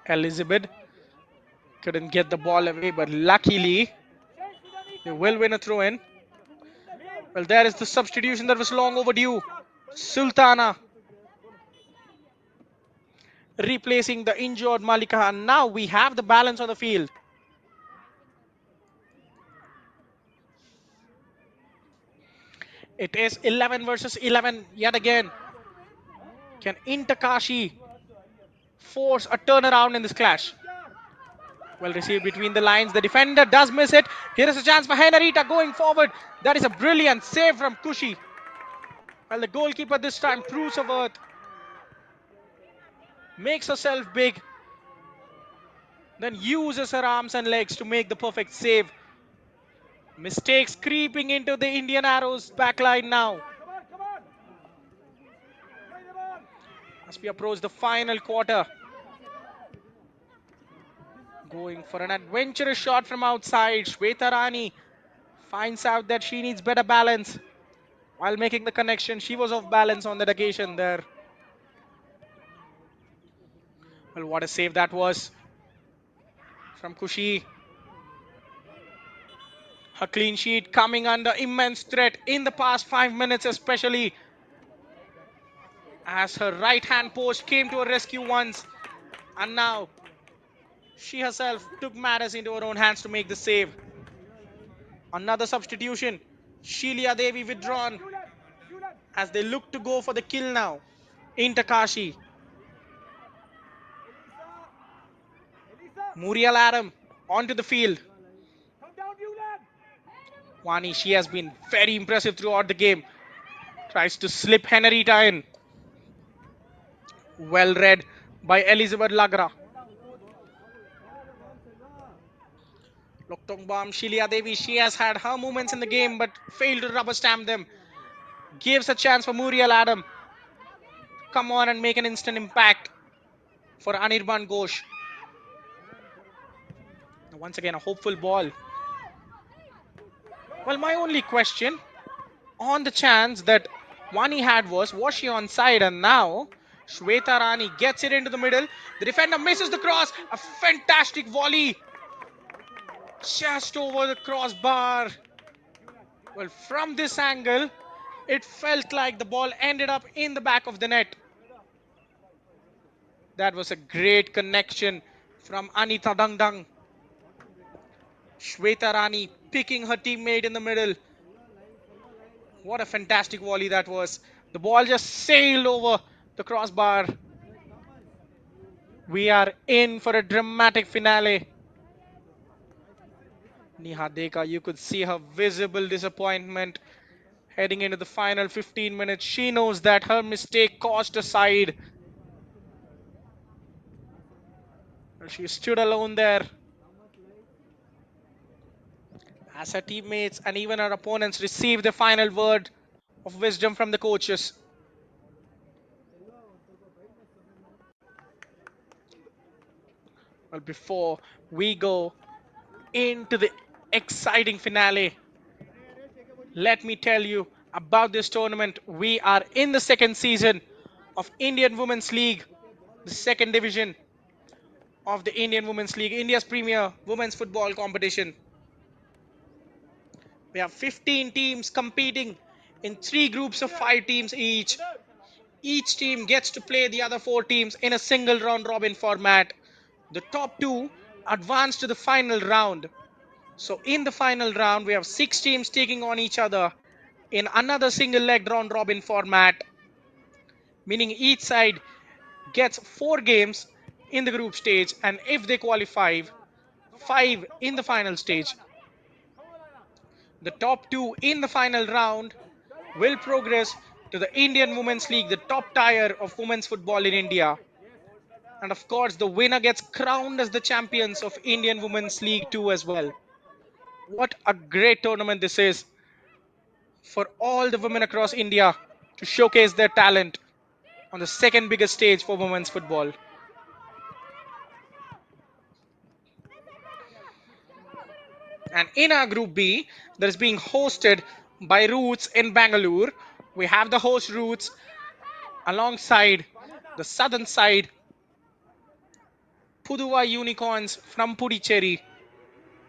Elizabeth couldn't get the ball away, but luckily they will win a throw-in. Well, there is the substitution that was long overdue. Sultana replacing the injured Malika, and now we have the balance on the field. It is 11 versus 11 yet again. Can Kashi force a turnaround in this clash? Well received between the lines. The defender does miss it. Here is a chance for Henarita going forward. That is a brilliant save from Kashi. Well, the goalkeeper this time proves her worth. Makes herself big. Then uses her arms and legs to make the perfect save. Mistakes creeping into the Indian Arrows backline now. As we approach the final quarter. Going for an adventurous shot from outside. Shweta Rani finds out that she needs better balance. While making the connection, she was off balance on that occasion there. Well, what a save that was from Kashi. Her clean sheet coming under immense threat in the past 5 minutes, especially as her right hand post came to her rescue once. And now she herself took matters into her own hands to make the save. Another substitution. Sheila Devi withdrawn as they look to go for the kill now. Into Kashi. Muriel Adam onto the field. Wani, she has been very impressive throughout the game. Tries to slip Henrietta in. Well read by Elizabeth Lagra. Loktongbam Shilia Devi, she has had her moments in the game but failed to rubber stamp them. Gives a chance for Muriel Adam. Come on and make an instant impact for Anirban Ghosh. Once again, a hopeful ball. Well, my only question on the chance that Wani had was she onside? And now Shweta Rani gets it into the middle. The defender misses the cross. A fantastic volley. Just over the crossbar. Well, from this angle, it felt like the ball ended up in the back of the net. That was a great connection from Anita Dangdang. Shweta Rani picking her teammate in the middle. What a fantastic volley that was. The ball just sailed over the crossbar. We are in for a dramatic finale. Neha Deka, you could see her visible disappointment heading into the final 15 minutes. She knows that her mistake cost a side. She stood alone there as her teammates and even her opponents received the final word of wisdom from the coaches. Well, before we go into the exciting finale, let me tell you about this tournament. We are in the second season of Indian Women's League, the second division of the Indian Women's League, India's premier women's football competition. We have 15 teams competing in 3 groups of 5 teams each. Each team gets to play the other 4 teams in a single round robin format. The top 2 advance to the final round. So in the final round, we have 6 teams taking on each other in another single leg round robin format, meaning each side gets 4 games in the group stage, and if they qualify, 5 in the final stage. The top 2 in the final round will progress to the Indian Women's League, the top tier of women's football in India. And of course, the winner gets crowned as the champions of Indian Women's League 2 as well. What a great tournament this is for all the women across India to showcase their talent on the second biggest stage for women's football. And in our Group B, that is being hosted by Roots in Bengaluru. We have the host Roots alongside the southern side, Puduva Unicorns from Puducherry.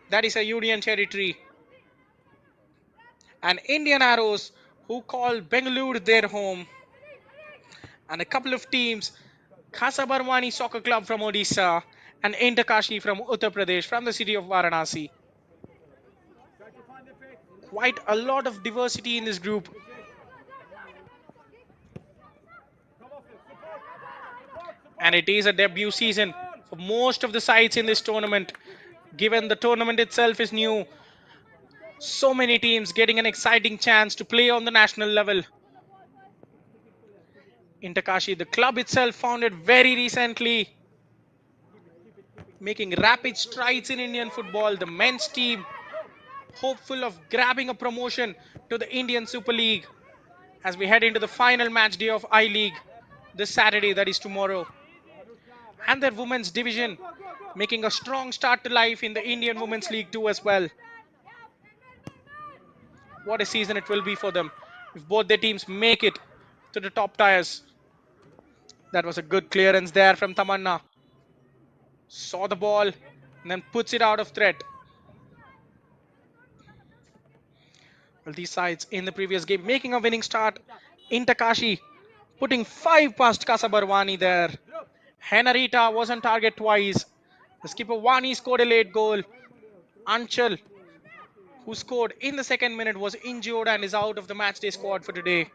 That is a union territory. And Indian Arrows, who call Bengaluru their home. And a couple of teams, Khasa Barwani Soccer Club from Odisha and Inter Kashi from Uttar Pradesh, from the city of Varanasi. Quite a lot of diversity in this group. And it is a debut season for most of the sides in this tournament. Given the tournament itself is new, so many teams getting an exciting chance to play on the national level. Inter Kashi, the club itself founded very recently, making rapid strides in Indian football. The men's team hopeful of grabbing a promotion to the Indian Super League as we head into the final match day of I-League this Saturday, that is tomorrow. and their women's division, making a strong start to life in the Indian Women's League 2 as well. What a season it will be for them if both their teams make it to the top tiers. That was a good clearance there from Tamanna. Saw the ball and then puts it out of threat. Well, these sides in the previous game making a winning start in Kashi, putting 5 past Kasabarwani there. Henarita was on target twice. The skipper Wani scored a late goal. Anchal, who scored in the second minute, was injured and is out of the matchday squad for today.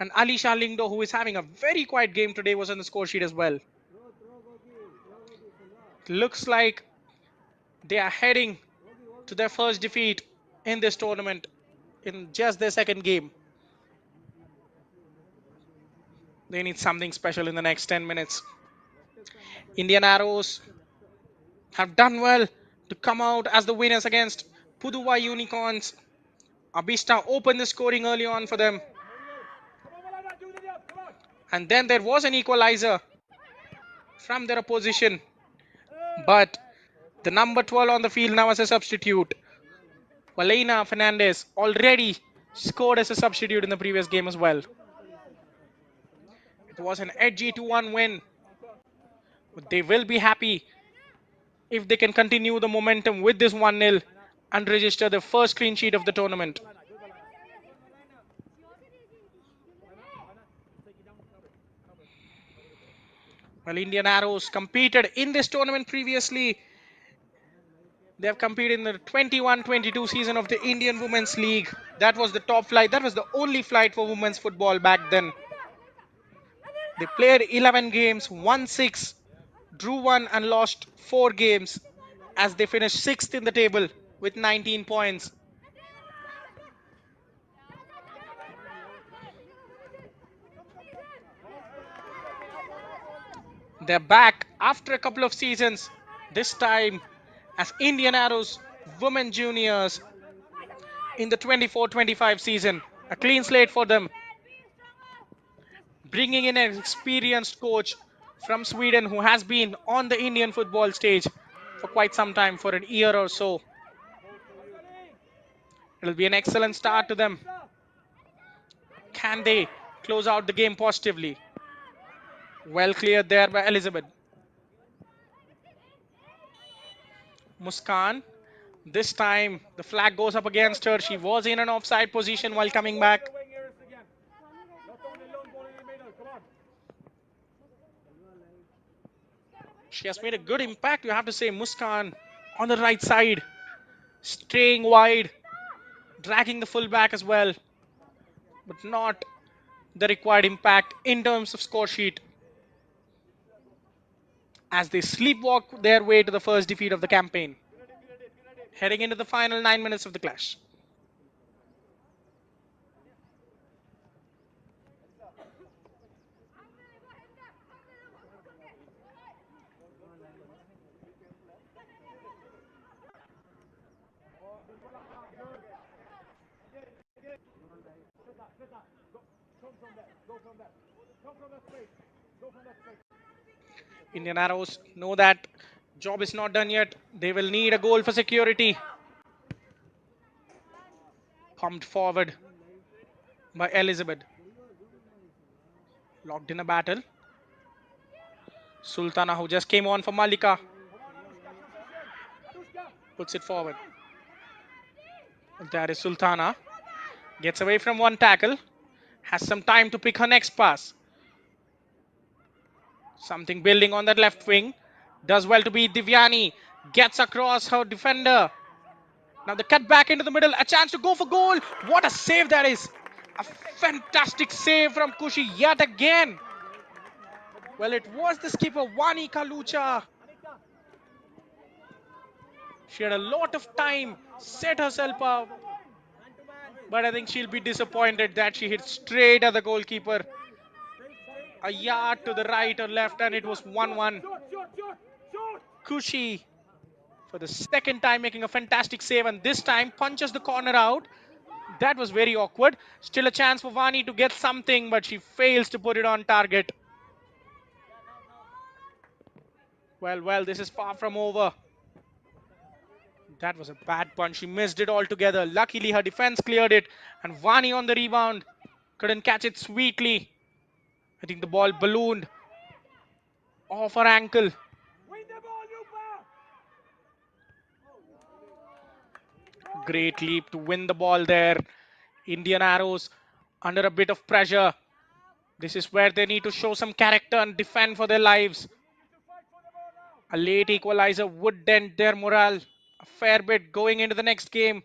And Alisha Lingdo, who is having a very quiet game today, was on the score sheet as well. Looks like they are heading to their first defeat in this tournament in just their second game. They need something special in the next 10 minutes. Indian Arrows have done well to come out as the winners against Puduwai Unicorns. Abista opened the scoring early on for them. And then there was an equalizer from their opposition. But the number 12 on the field now as a substitute, Valena Fernandez, already scored as a substitute in the previous game as well. It was an edgy 2-1 win. But they will be happy if they can continue the momentum with this 1-0 and register the first clean sheet of the tournament. Well, Indian Arrows competed in this tournament previously. They have competed in the 21-22 season of the Indian Women's League. That was the top flight. That was the only flight for women's football back then. They played 11 games, won 6, drew 1 and lost 4 games as they finished 6th in the table with 19 points. They're back after a couple of seasons, this time as Indian Arrows Women Juniors in the 24-25 season. A clean slate for them, bringing in an experienced coach from Sweden who has been on the Indian football stage for quite some time, for an year or so. It'll be an excellent start to them. Can they close out the game positively? Well cleared there by Elizabeth. Muskan. This time the flag goes up against her. She was in an offside position while coming back. She has made a good impact, you have to say. Muskan on the right side, straying wide, dragging the fullback as well, but not the required impact in terms of score sheet, as they sleepwalk their way to the first defeat of the campaign, heading into the final 9 minutes of the clash. Indian Arrows know that job is not done yet. They will need a goal for security. Pumped forward by Elizabeth. Locked in a battle. Sultana, who just came on for Malika, puts it forward. There is Sultana. Gets away from one tackle. Has some time to pick her next pass. Something building on that left wing. Does well to beat Divyani. Gets across her defender. Now the cut back into the middle. A chance to go for goal. What a save that is. A fantastic save from Kashi yet again. Well, it was the skipper Wani Kalucha. She had a lot of time, set herself up. But I think she'll be disappointed that she hit straight at the goalkeeper. A yard to the right or left, and it was 1-1. Kashi, for the second time, making a fantastic save, and this time punches the corner out. That was very awkward. Still a chance for Vani to get something, but she fails to put it on target. Well, this is far from over. That was a bad punch. She missed it altogether. Luckily, her defense cleared it. And Vani on the rebound. Couldn't catch it sweetly. I think the ball ballooned off her ankle. Great leap to win the ball there. Indian Arrows under a bit of pressure. This is where they need to show some character and defend for their lives. A late equalizer would dent their morale a fair bit going into the next game.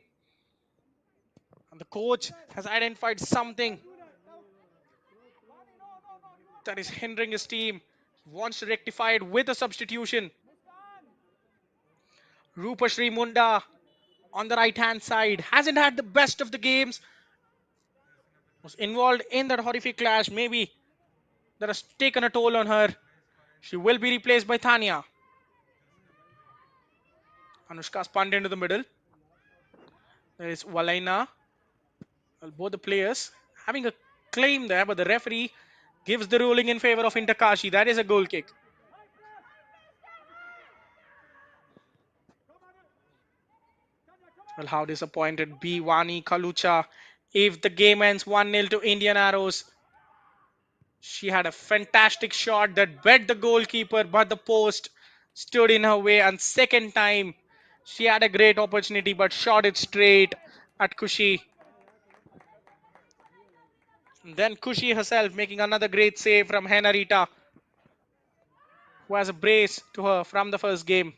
And the coach has identified something that is hindering his team. He wants to rectify it with a substitution. Rupashri Munda on the right hand side hasn't had the best of the games. Was involved in that horrific clash. Maybe that has taken a toll on her. She will be replaced by Thania. Anushka spun into the middle. There is Valaina. Well, both the players having a claim there, but the referee gives the ruling in favor of Kashi. That is a goal kick. Well, how disappointed Bhiwani Kalucha if the game ends 1-0 to Indian Arrows. She had a fantastic shot that bet the goalkeeper, but the post stood in her way. And second time, she had a great opportunity, but shot it straight at Kushi. And then Kushi herself making another great save from Henarita, who has a brace to her from the first game.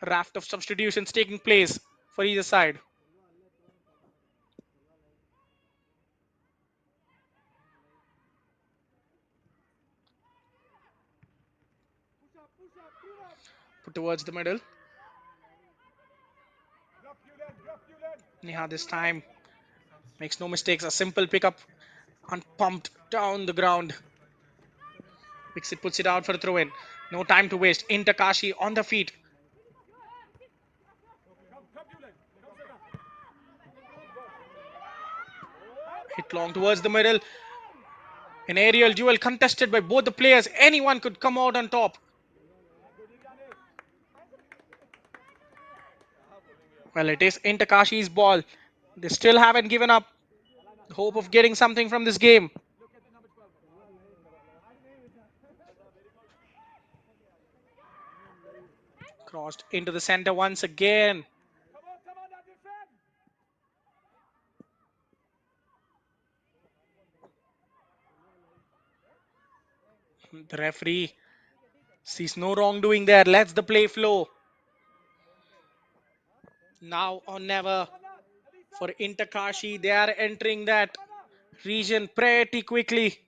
A raft of substitutions taking place for either side. Put towards the middle. Neha this time makes no mistakes. A simple pickup and pumped down the ground. Picks it, puts it out for a throw in. No time to waste. Kashi on the feet. Hit long towards the middle. An aerial duel contested by both the players. Anyone could come out on top. Well, it is Kashi's ball. They still haven't given up the hope of getting something from this game. Crossed into the center once again. The referee sees no wrongdoing there. Lets the play flow. Now or never for Kashi. They are entering that region pretty quickly.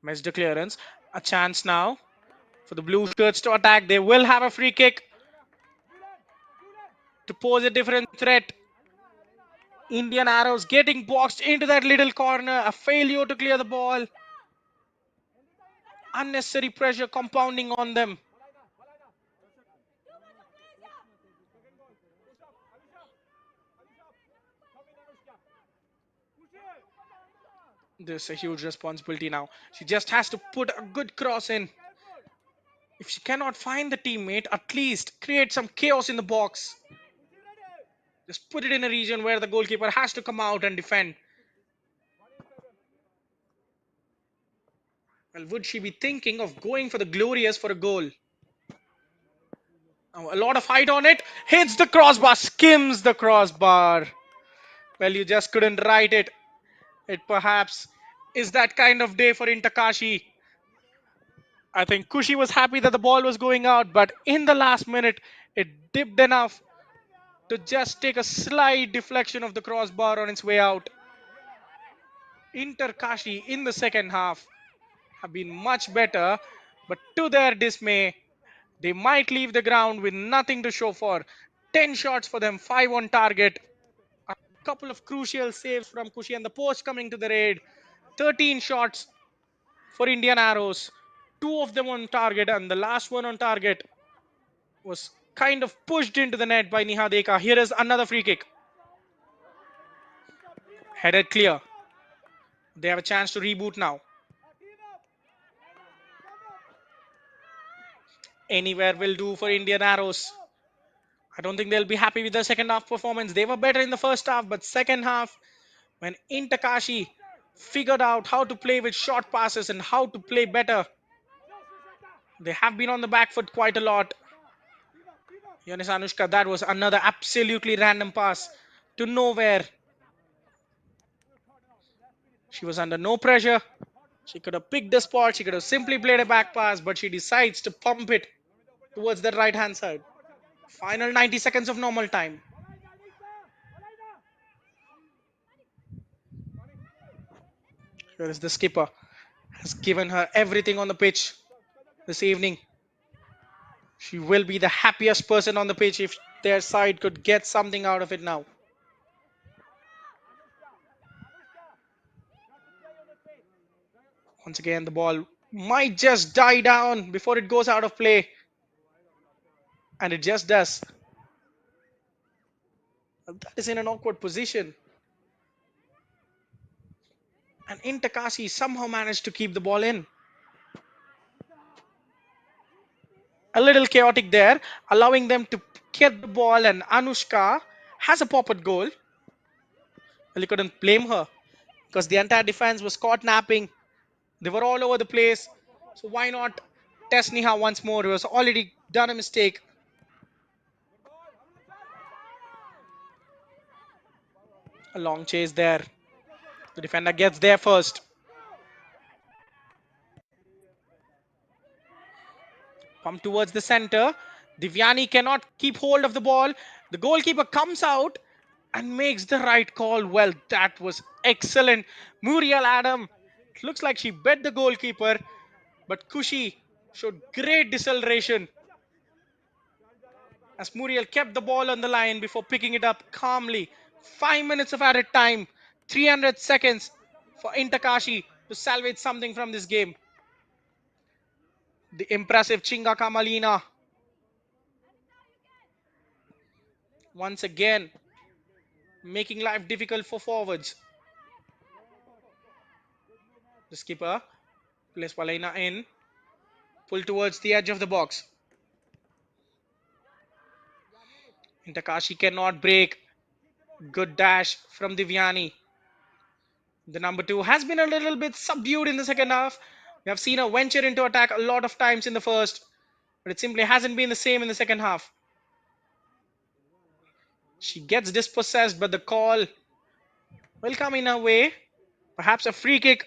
Missed the clearance. A chance now for the blue shirts to attack. They will have a free kick to pose a different threat. Indian Arrows getting boxed into that little corner. A failure to clear the ball. Unnecessary pressure compounding on them. There's a huge responsibility now. She just has to put a good cross in. If she cannot find the teammate, at least create some chaos in the box. Just put it in a region where the goalkeeper has to come out and defend. Well, would she be thinking of going for the glorious for a goal? Now, a lot of height on it. Hits the crossbar. Skims the crossbar. Well, you just couldn't write it. It perhaps is that kind of day for Kashi. I think Kushi was happy that the ball was going out, but in the last minute, it dipped enough to just take a slight deflection of the crossbar on its way out. Kashi in the second half have been much better, but to their dismay, they might leave the ground with nothing to show for. 10 shots for them, 5 on target. A couple of crucial saves from Kushi and the post coming to the raid. 13 shots for Indian Arrows. 2 of them on target, and the last one on target was kind of pushed into the net by Neha Deka. Here is another free kick. Headed clear. They have a chance to reboot now. Anywhere will do for Indian Arrows. I don't think they'll be happy with the second half performance. They were better in the first half, but second half, when Kashi figured out how to play with short passes and how to play better, they have been on the back foot quite a lot. Yanis Anushka, that was another absolutely random pass to nowhere. She was under no pressure. She could have picked the spot. She could have simply played a back pass, but she decides to pump it towards the right hand side. Final 90 seconds of normal time. Here is the skipper. Has given her everything on the pitch this evening. She will be the happiest person on the pitch if their side could get something out of it now. Once again, the ball might just die down before it goes out of play. And it just does. That is in an awkward position. And Kashi somehow managed to keep the ball in. A little chaotic there, allowing them to get the ball, and Anushka has a pop-up goal. Well, you couldn't blame her because the entire defense was caught napping. They were all over the place. So why not test Neha once more? He was already done a mistake. A long chase there. The defender gets there first. Pump towards the center. Divyani cannot keep hold of the ball. The goalkeeper comes out and makes the right call. Well, that was excellent. Muriel Adam. It looks like she bet the goalkeeper, but Kashi showed great deceleration as Muriel kept the ball on the line before picking it up calmly. 5 minutes of added time, 300 seconds for Kashi to salvage something from this game. The impressive Chinga Kamalina once again making life difficult for forwards. The skipper plays Walaina in, pull towards the edge of the box. Kashi cannot break. Good dash from Divyani. The number 2 has been a little bit subdued in the second half. We have seen her venture into attack a lot of times in the first, but it simply hasn't been the same in the second half. She gets dispossessed, but the call will come in her way. Perhaps a free kick.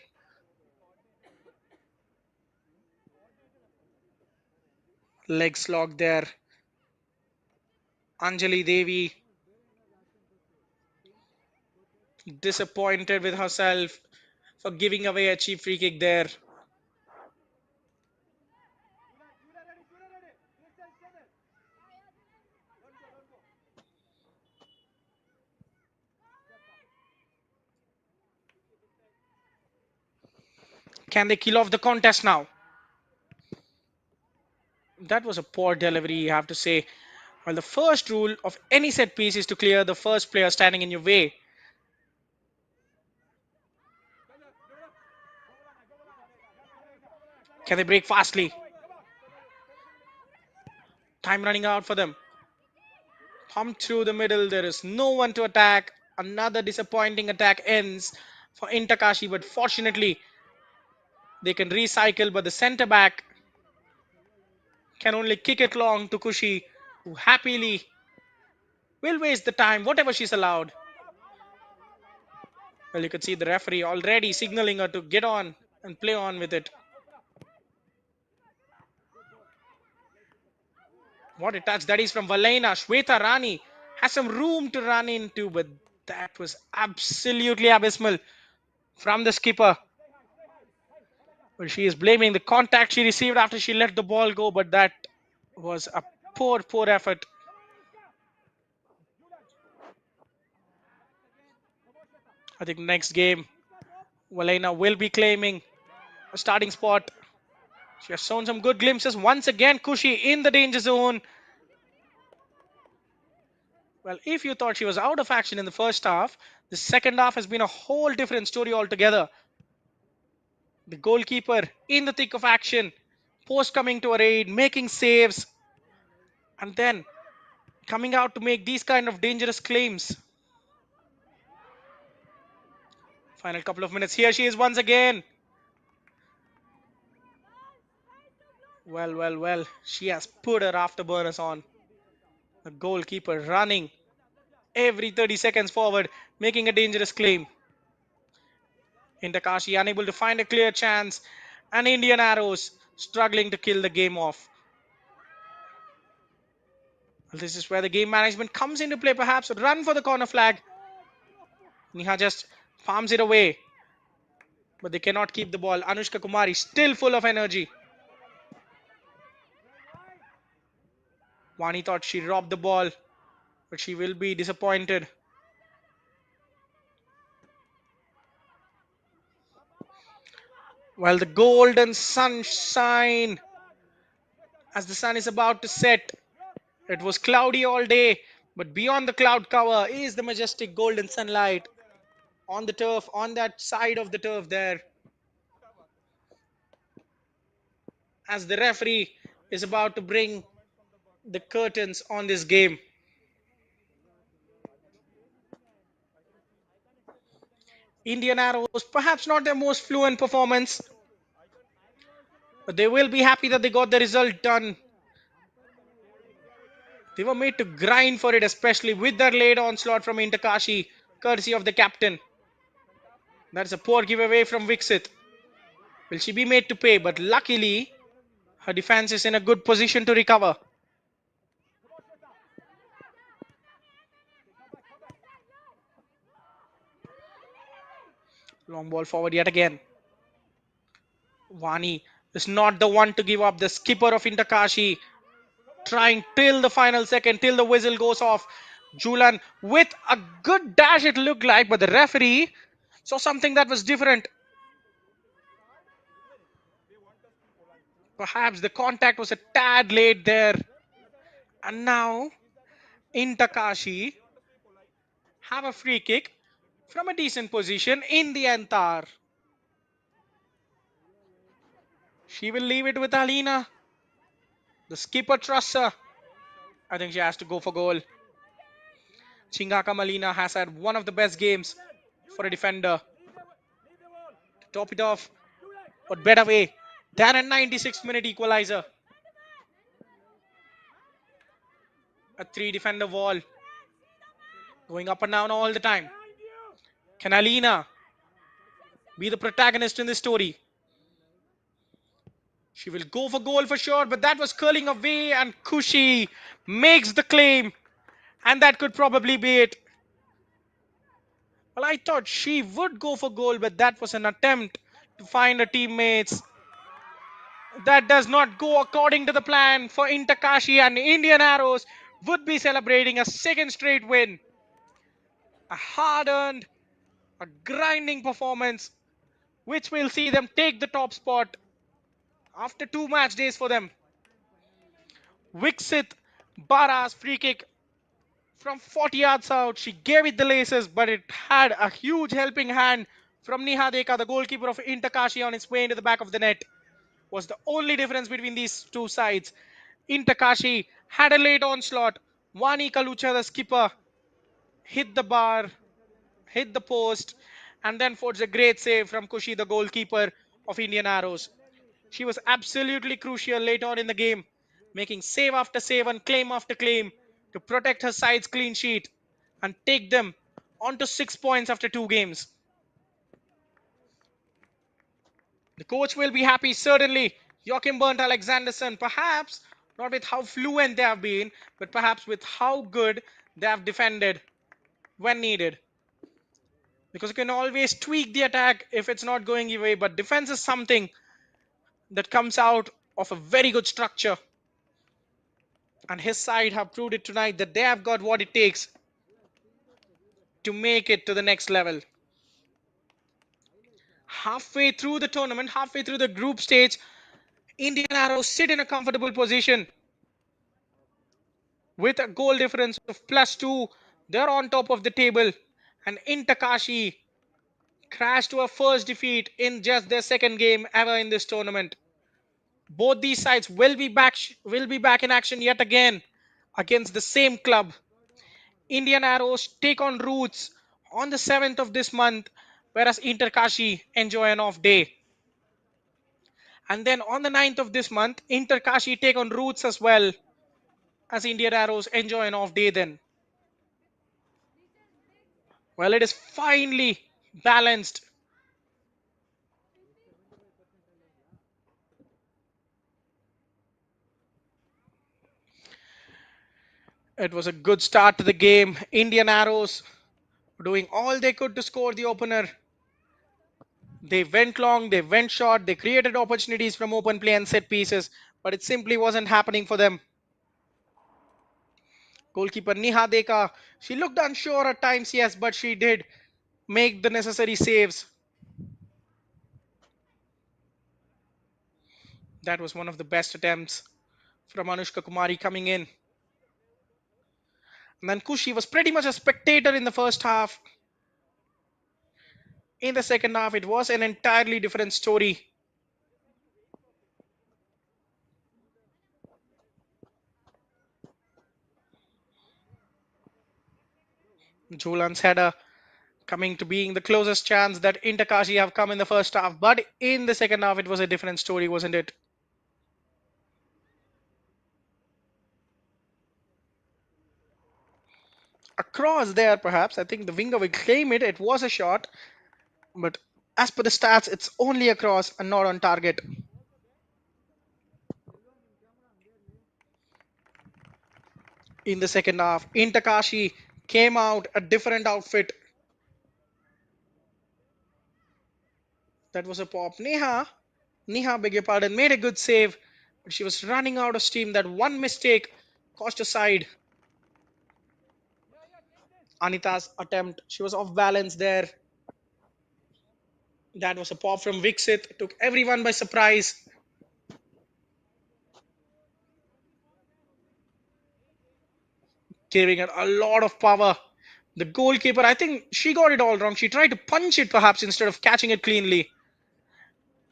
Legs locked there. Anjali Devi disappointed with herself for giving away a cheap free kick there. Can they kill off the contest now? That was a poor delivery, you have to say. Well, the first rule of any set piece is to clear the first player standing in your way. Can they break fastly? Time running out for them. Pump through the middle. There is no one to attack. Another disappointing attack ends for Kashi, but fortunately they can recycle. But the centre back can only kick it long to Kashi, who happily will waste the time, whatever she's allowed. Well, you could see the referee already signaling her to get on and play on with it. What a touch that is from Valena. Shweta Rani has some room to run into, but that was absolutely abysmal from the skipper. Well, she is blaming the contact she received after she let the ball go, but that was a poor effort. I think next game, Valena will be claiming a starting spot. She has shown some good glimpses. Once again, Kashi in the danger zone. Well, if you thought she was out of action in the first half, the second half has been a whole different story altogether. The goalkeeper in the thick of action. Post coming to a raid, making saves, and then coming out to make these kind of dangerous claims. Final couple of minutes. Here she is once again. Well. She has put her afterburners on. The goalkeeper running every 30 seconds forward, making a dangerous claim. Kashi unable to find a clear chance, and Indian Arrows struggling to kill the game off. This is where the game management comes into play, perhaps. Run for the corner flag. Niha just palms it away, but they cannot keep the ball. Anushka Kumari still full of energy. Vani thought she robbed the ball, but she will be disappointed. Well, the golden sunshine as the sun is about to set. It was cloudy all day, but beyond the cloud cover is the majestic golden sunlight on the turf, on that side of the turf there. As the referee is about to bring the curtains on this game. Indian Arrows, perhaps not their most fluent performance, but they will be happy that they got the result done. They were made to grind for it, especially with that late onslaught from Kashi, courtesy of the captain. That's a poor giveaway from Viksit. Will she be made to pay? But luckily, her defense is in a good position to recover. Long ball forward yet again. Vani is not the one to give up. The skipper of Kashi trying till the final second, till the whistle goes off. Julan with a good dash it looked like, but the referee saw something that was different. Perhaps the contact was a tad late there. And now Kashi have a free kick from a decent position in the Antar. She will leave it with Alina. The skipper trusts her. I think she has to go for goal. Chingaka Malina has had one of the best games for a defender. To top it off, what better way than a 96th minute equalizer. A 3-defender wall. Going up and down all the time. Can Alina be the protagonist in this story? She will go for goal for sure, but that was curling away and Kashi makes the claim. And that could probably be it. Well, I thought she would go for goal, but that was an attempt to find her teammates. That does not go according to the plan for Kashi, and Indian Arrows would be celebrating a second straight win. A hard-earned, a grinding performance, which will see them take the top spot after 2 match days for them. Viksit Bara's free kick from 40 yards out. She gave it the laces, but it had a huge helping hand from Niha Deka, the goalkeeper of Kashi, on its way into the back of the net. Was the only difference between these two sides. Kashi had a late onslaught. Vani Kalucha, the skipper, hit the bar, hit the post, and then forged a great save from Kashi, the goalkeeper of Indian Arrows. She was absolutely crucial late on in the game, making save after save and claim after claim to protect her side's clean sheet and take them onto 6 points after 2 games. The coach will be happy, certainly. Joachim Bernd Alexanderson, perhaps not with how fluent they have been, but perhaps with how good they have defended when needed. Because you can always tweak the attack if it's not going your way, but defense is something that comes out of a very good structure. And his side have proved it tonight that they have got what it takes to make it to the next level. Halfway through the tournament, halfway through the group stage, Indian Arrows sit in a comfortable position. With a goal difference of +2, they're on top of the table. And Kashi crashed to a first defeat in just their second game ever in this tournament. Both these sides will be back in action yet again against the same club. Indian Arrows take on Roots on the 7th of this month, whereas Inter Kashi enjoy an off day. And then on the 9th of this month, Inter Kashi take on Roots as well, as Indian Arrows enjoy an off day then. Well, it is finely balanced. It was a good start to the game. Indian Arrows doing all they could to score the opener. They went long, they went short, they created opportunities from open play and set pieces, but it simply wasn't happening for them. Goalkeeper Neha Deka, she looked unsure at times, yes, but she did make the necessary saves. That was one of the best attempts from Anushka Kumari coming in. And then Kushi was pretty much a spectator in the first half. In the second half, it was an entirely different story. Julan's header coming to being the closest chance that Intakashi have come in the first half. But in the second half, it was a different story, wasn't it? Across there, perhaps. I think the winger will claim it. It was a shot. But as per the stats, it's only across and not on target. In the second half, Intakashi came out a different outfit. That was a pop. Neha, beg your pardon, made a good save, but she was running out of steam. That one mistake cost her side. Anita's attempt, she was off balance there. That was a pop from Vixit, took everyone by surprise. Giving it a lot of power. The goalkeeper, I think she got it all wrong. She tried to punch it perhaps instead of catching it cleanly.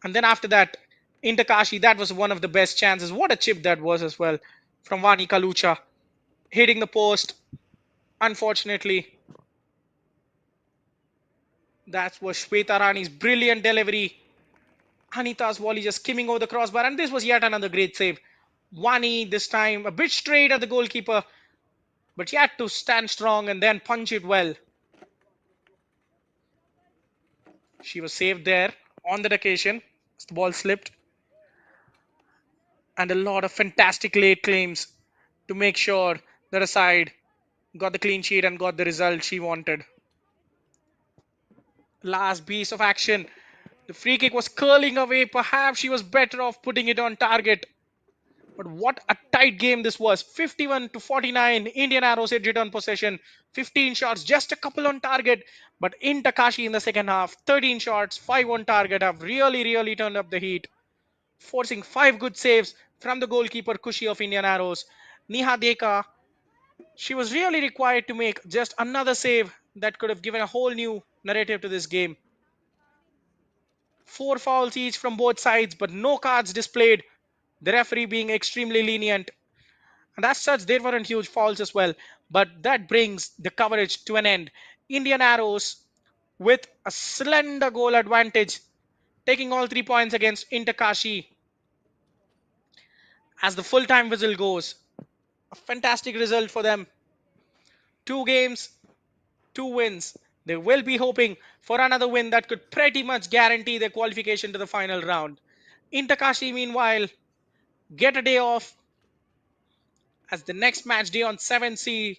And then after that, Intakashi, that was one of the best chances. What a chip that was as well from Vani Kalucha. Hitting the post. Unfortunately, that was Shweta Rani's brilliant delivery. Anita's volley just skimming over the crossbar. And this was yet another great save. Vani this time a bit straight at the goalkeeper. But she had to stand strong and then punch it well. She was saved there on that occasion as the ball slipped. And a lot of fantastic late claims to make sure that her side got the clean sheet and got the result she wanted. Last piece of action. The free kick was curling away. Perhaps she was better off putting it on target. But what a tight game this was. 51 to 49. Indian Arrows had return possession. 15 shots, just a couple on target. But in Takashi in the second half, 13 shots, 5 on target have really turned up the heat. Forcing 5 good saves from the goalkeeper Kushi of Indian Arrows. Neha Deka, she was really required to make just another save that could have given a whole new narrative to this game. 4 fouls each from both sides, but no cards displayed. The referee being extremely lenient. And as such, there weren't huge fouls as well. But that brings the coverage to an end. Indian Arrows with a slender goal advantage, taking all 3 points against Intakashi. As the full-time whistle goes, a fantastic result for them. 2 games, 2 wins. They will be hoping for another win that could pretty much guarantee their qualification to the final round. Intakashi, meanwhile, get a day off as the next match day on 7C,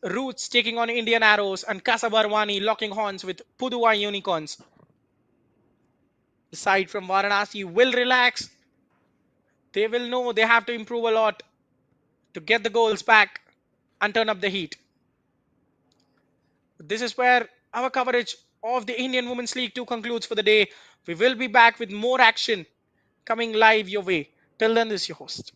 Roots taking on Indian Arrows and Kasabarwani locking horns with Puduwai Unicorns. The side from Varanasi will relax. They will know they have to improve a lot to get the goals back and turn up the heat. This is where our coverage of the Indian Women's League 2 concludes for the day. We will be back with more action coming live your way. Till then, this is your host.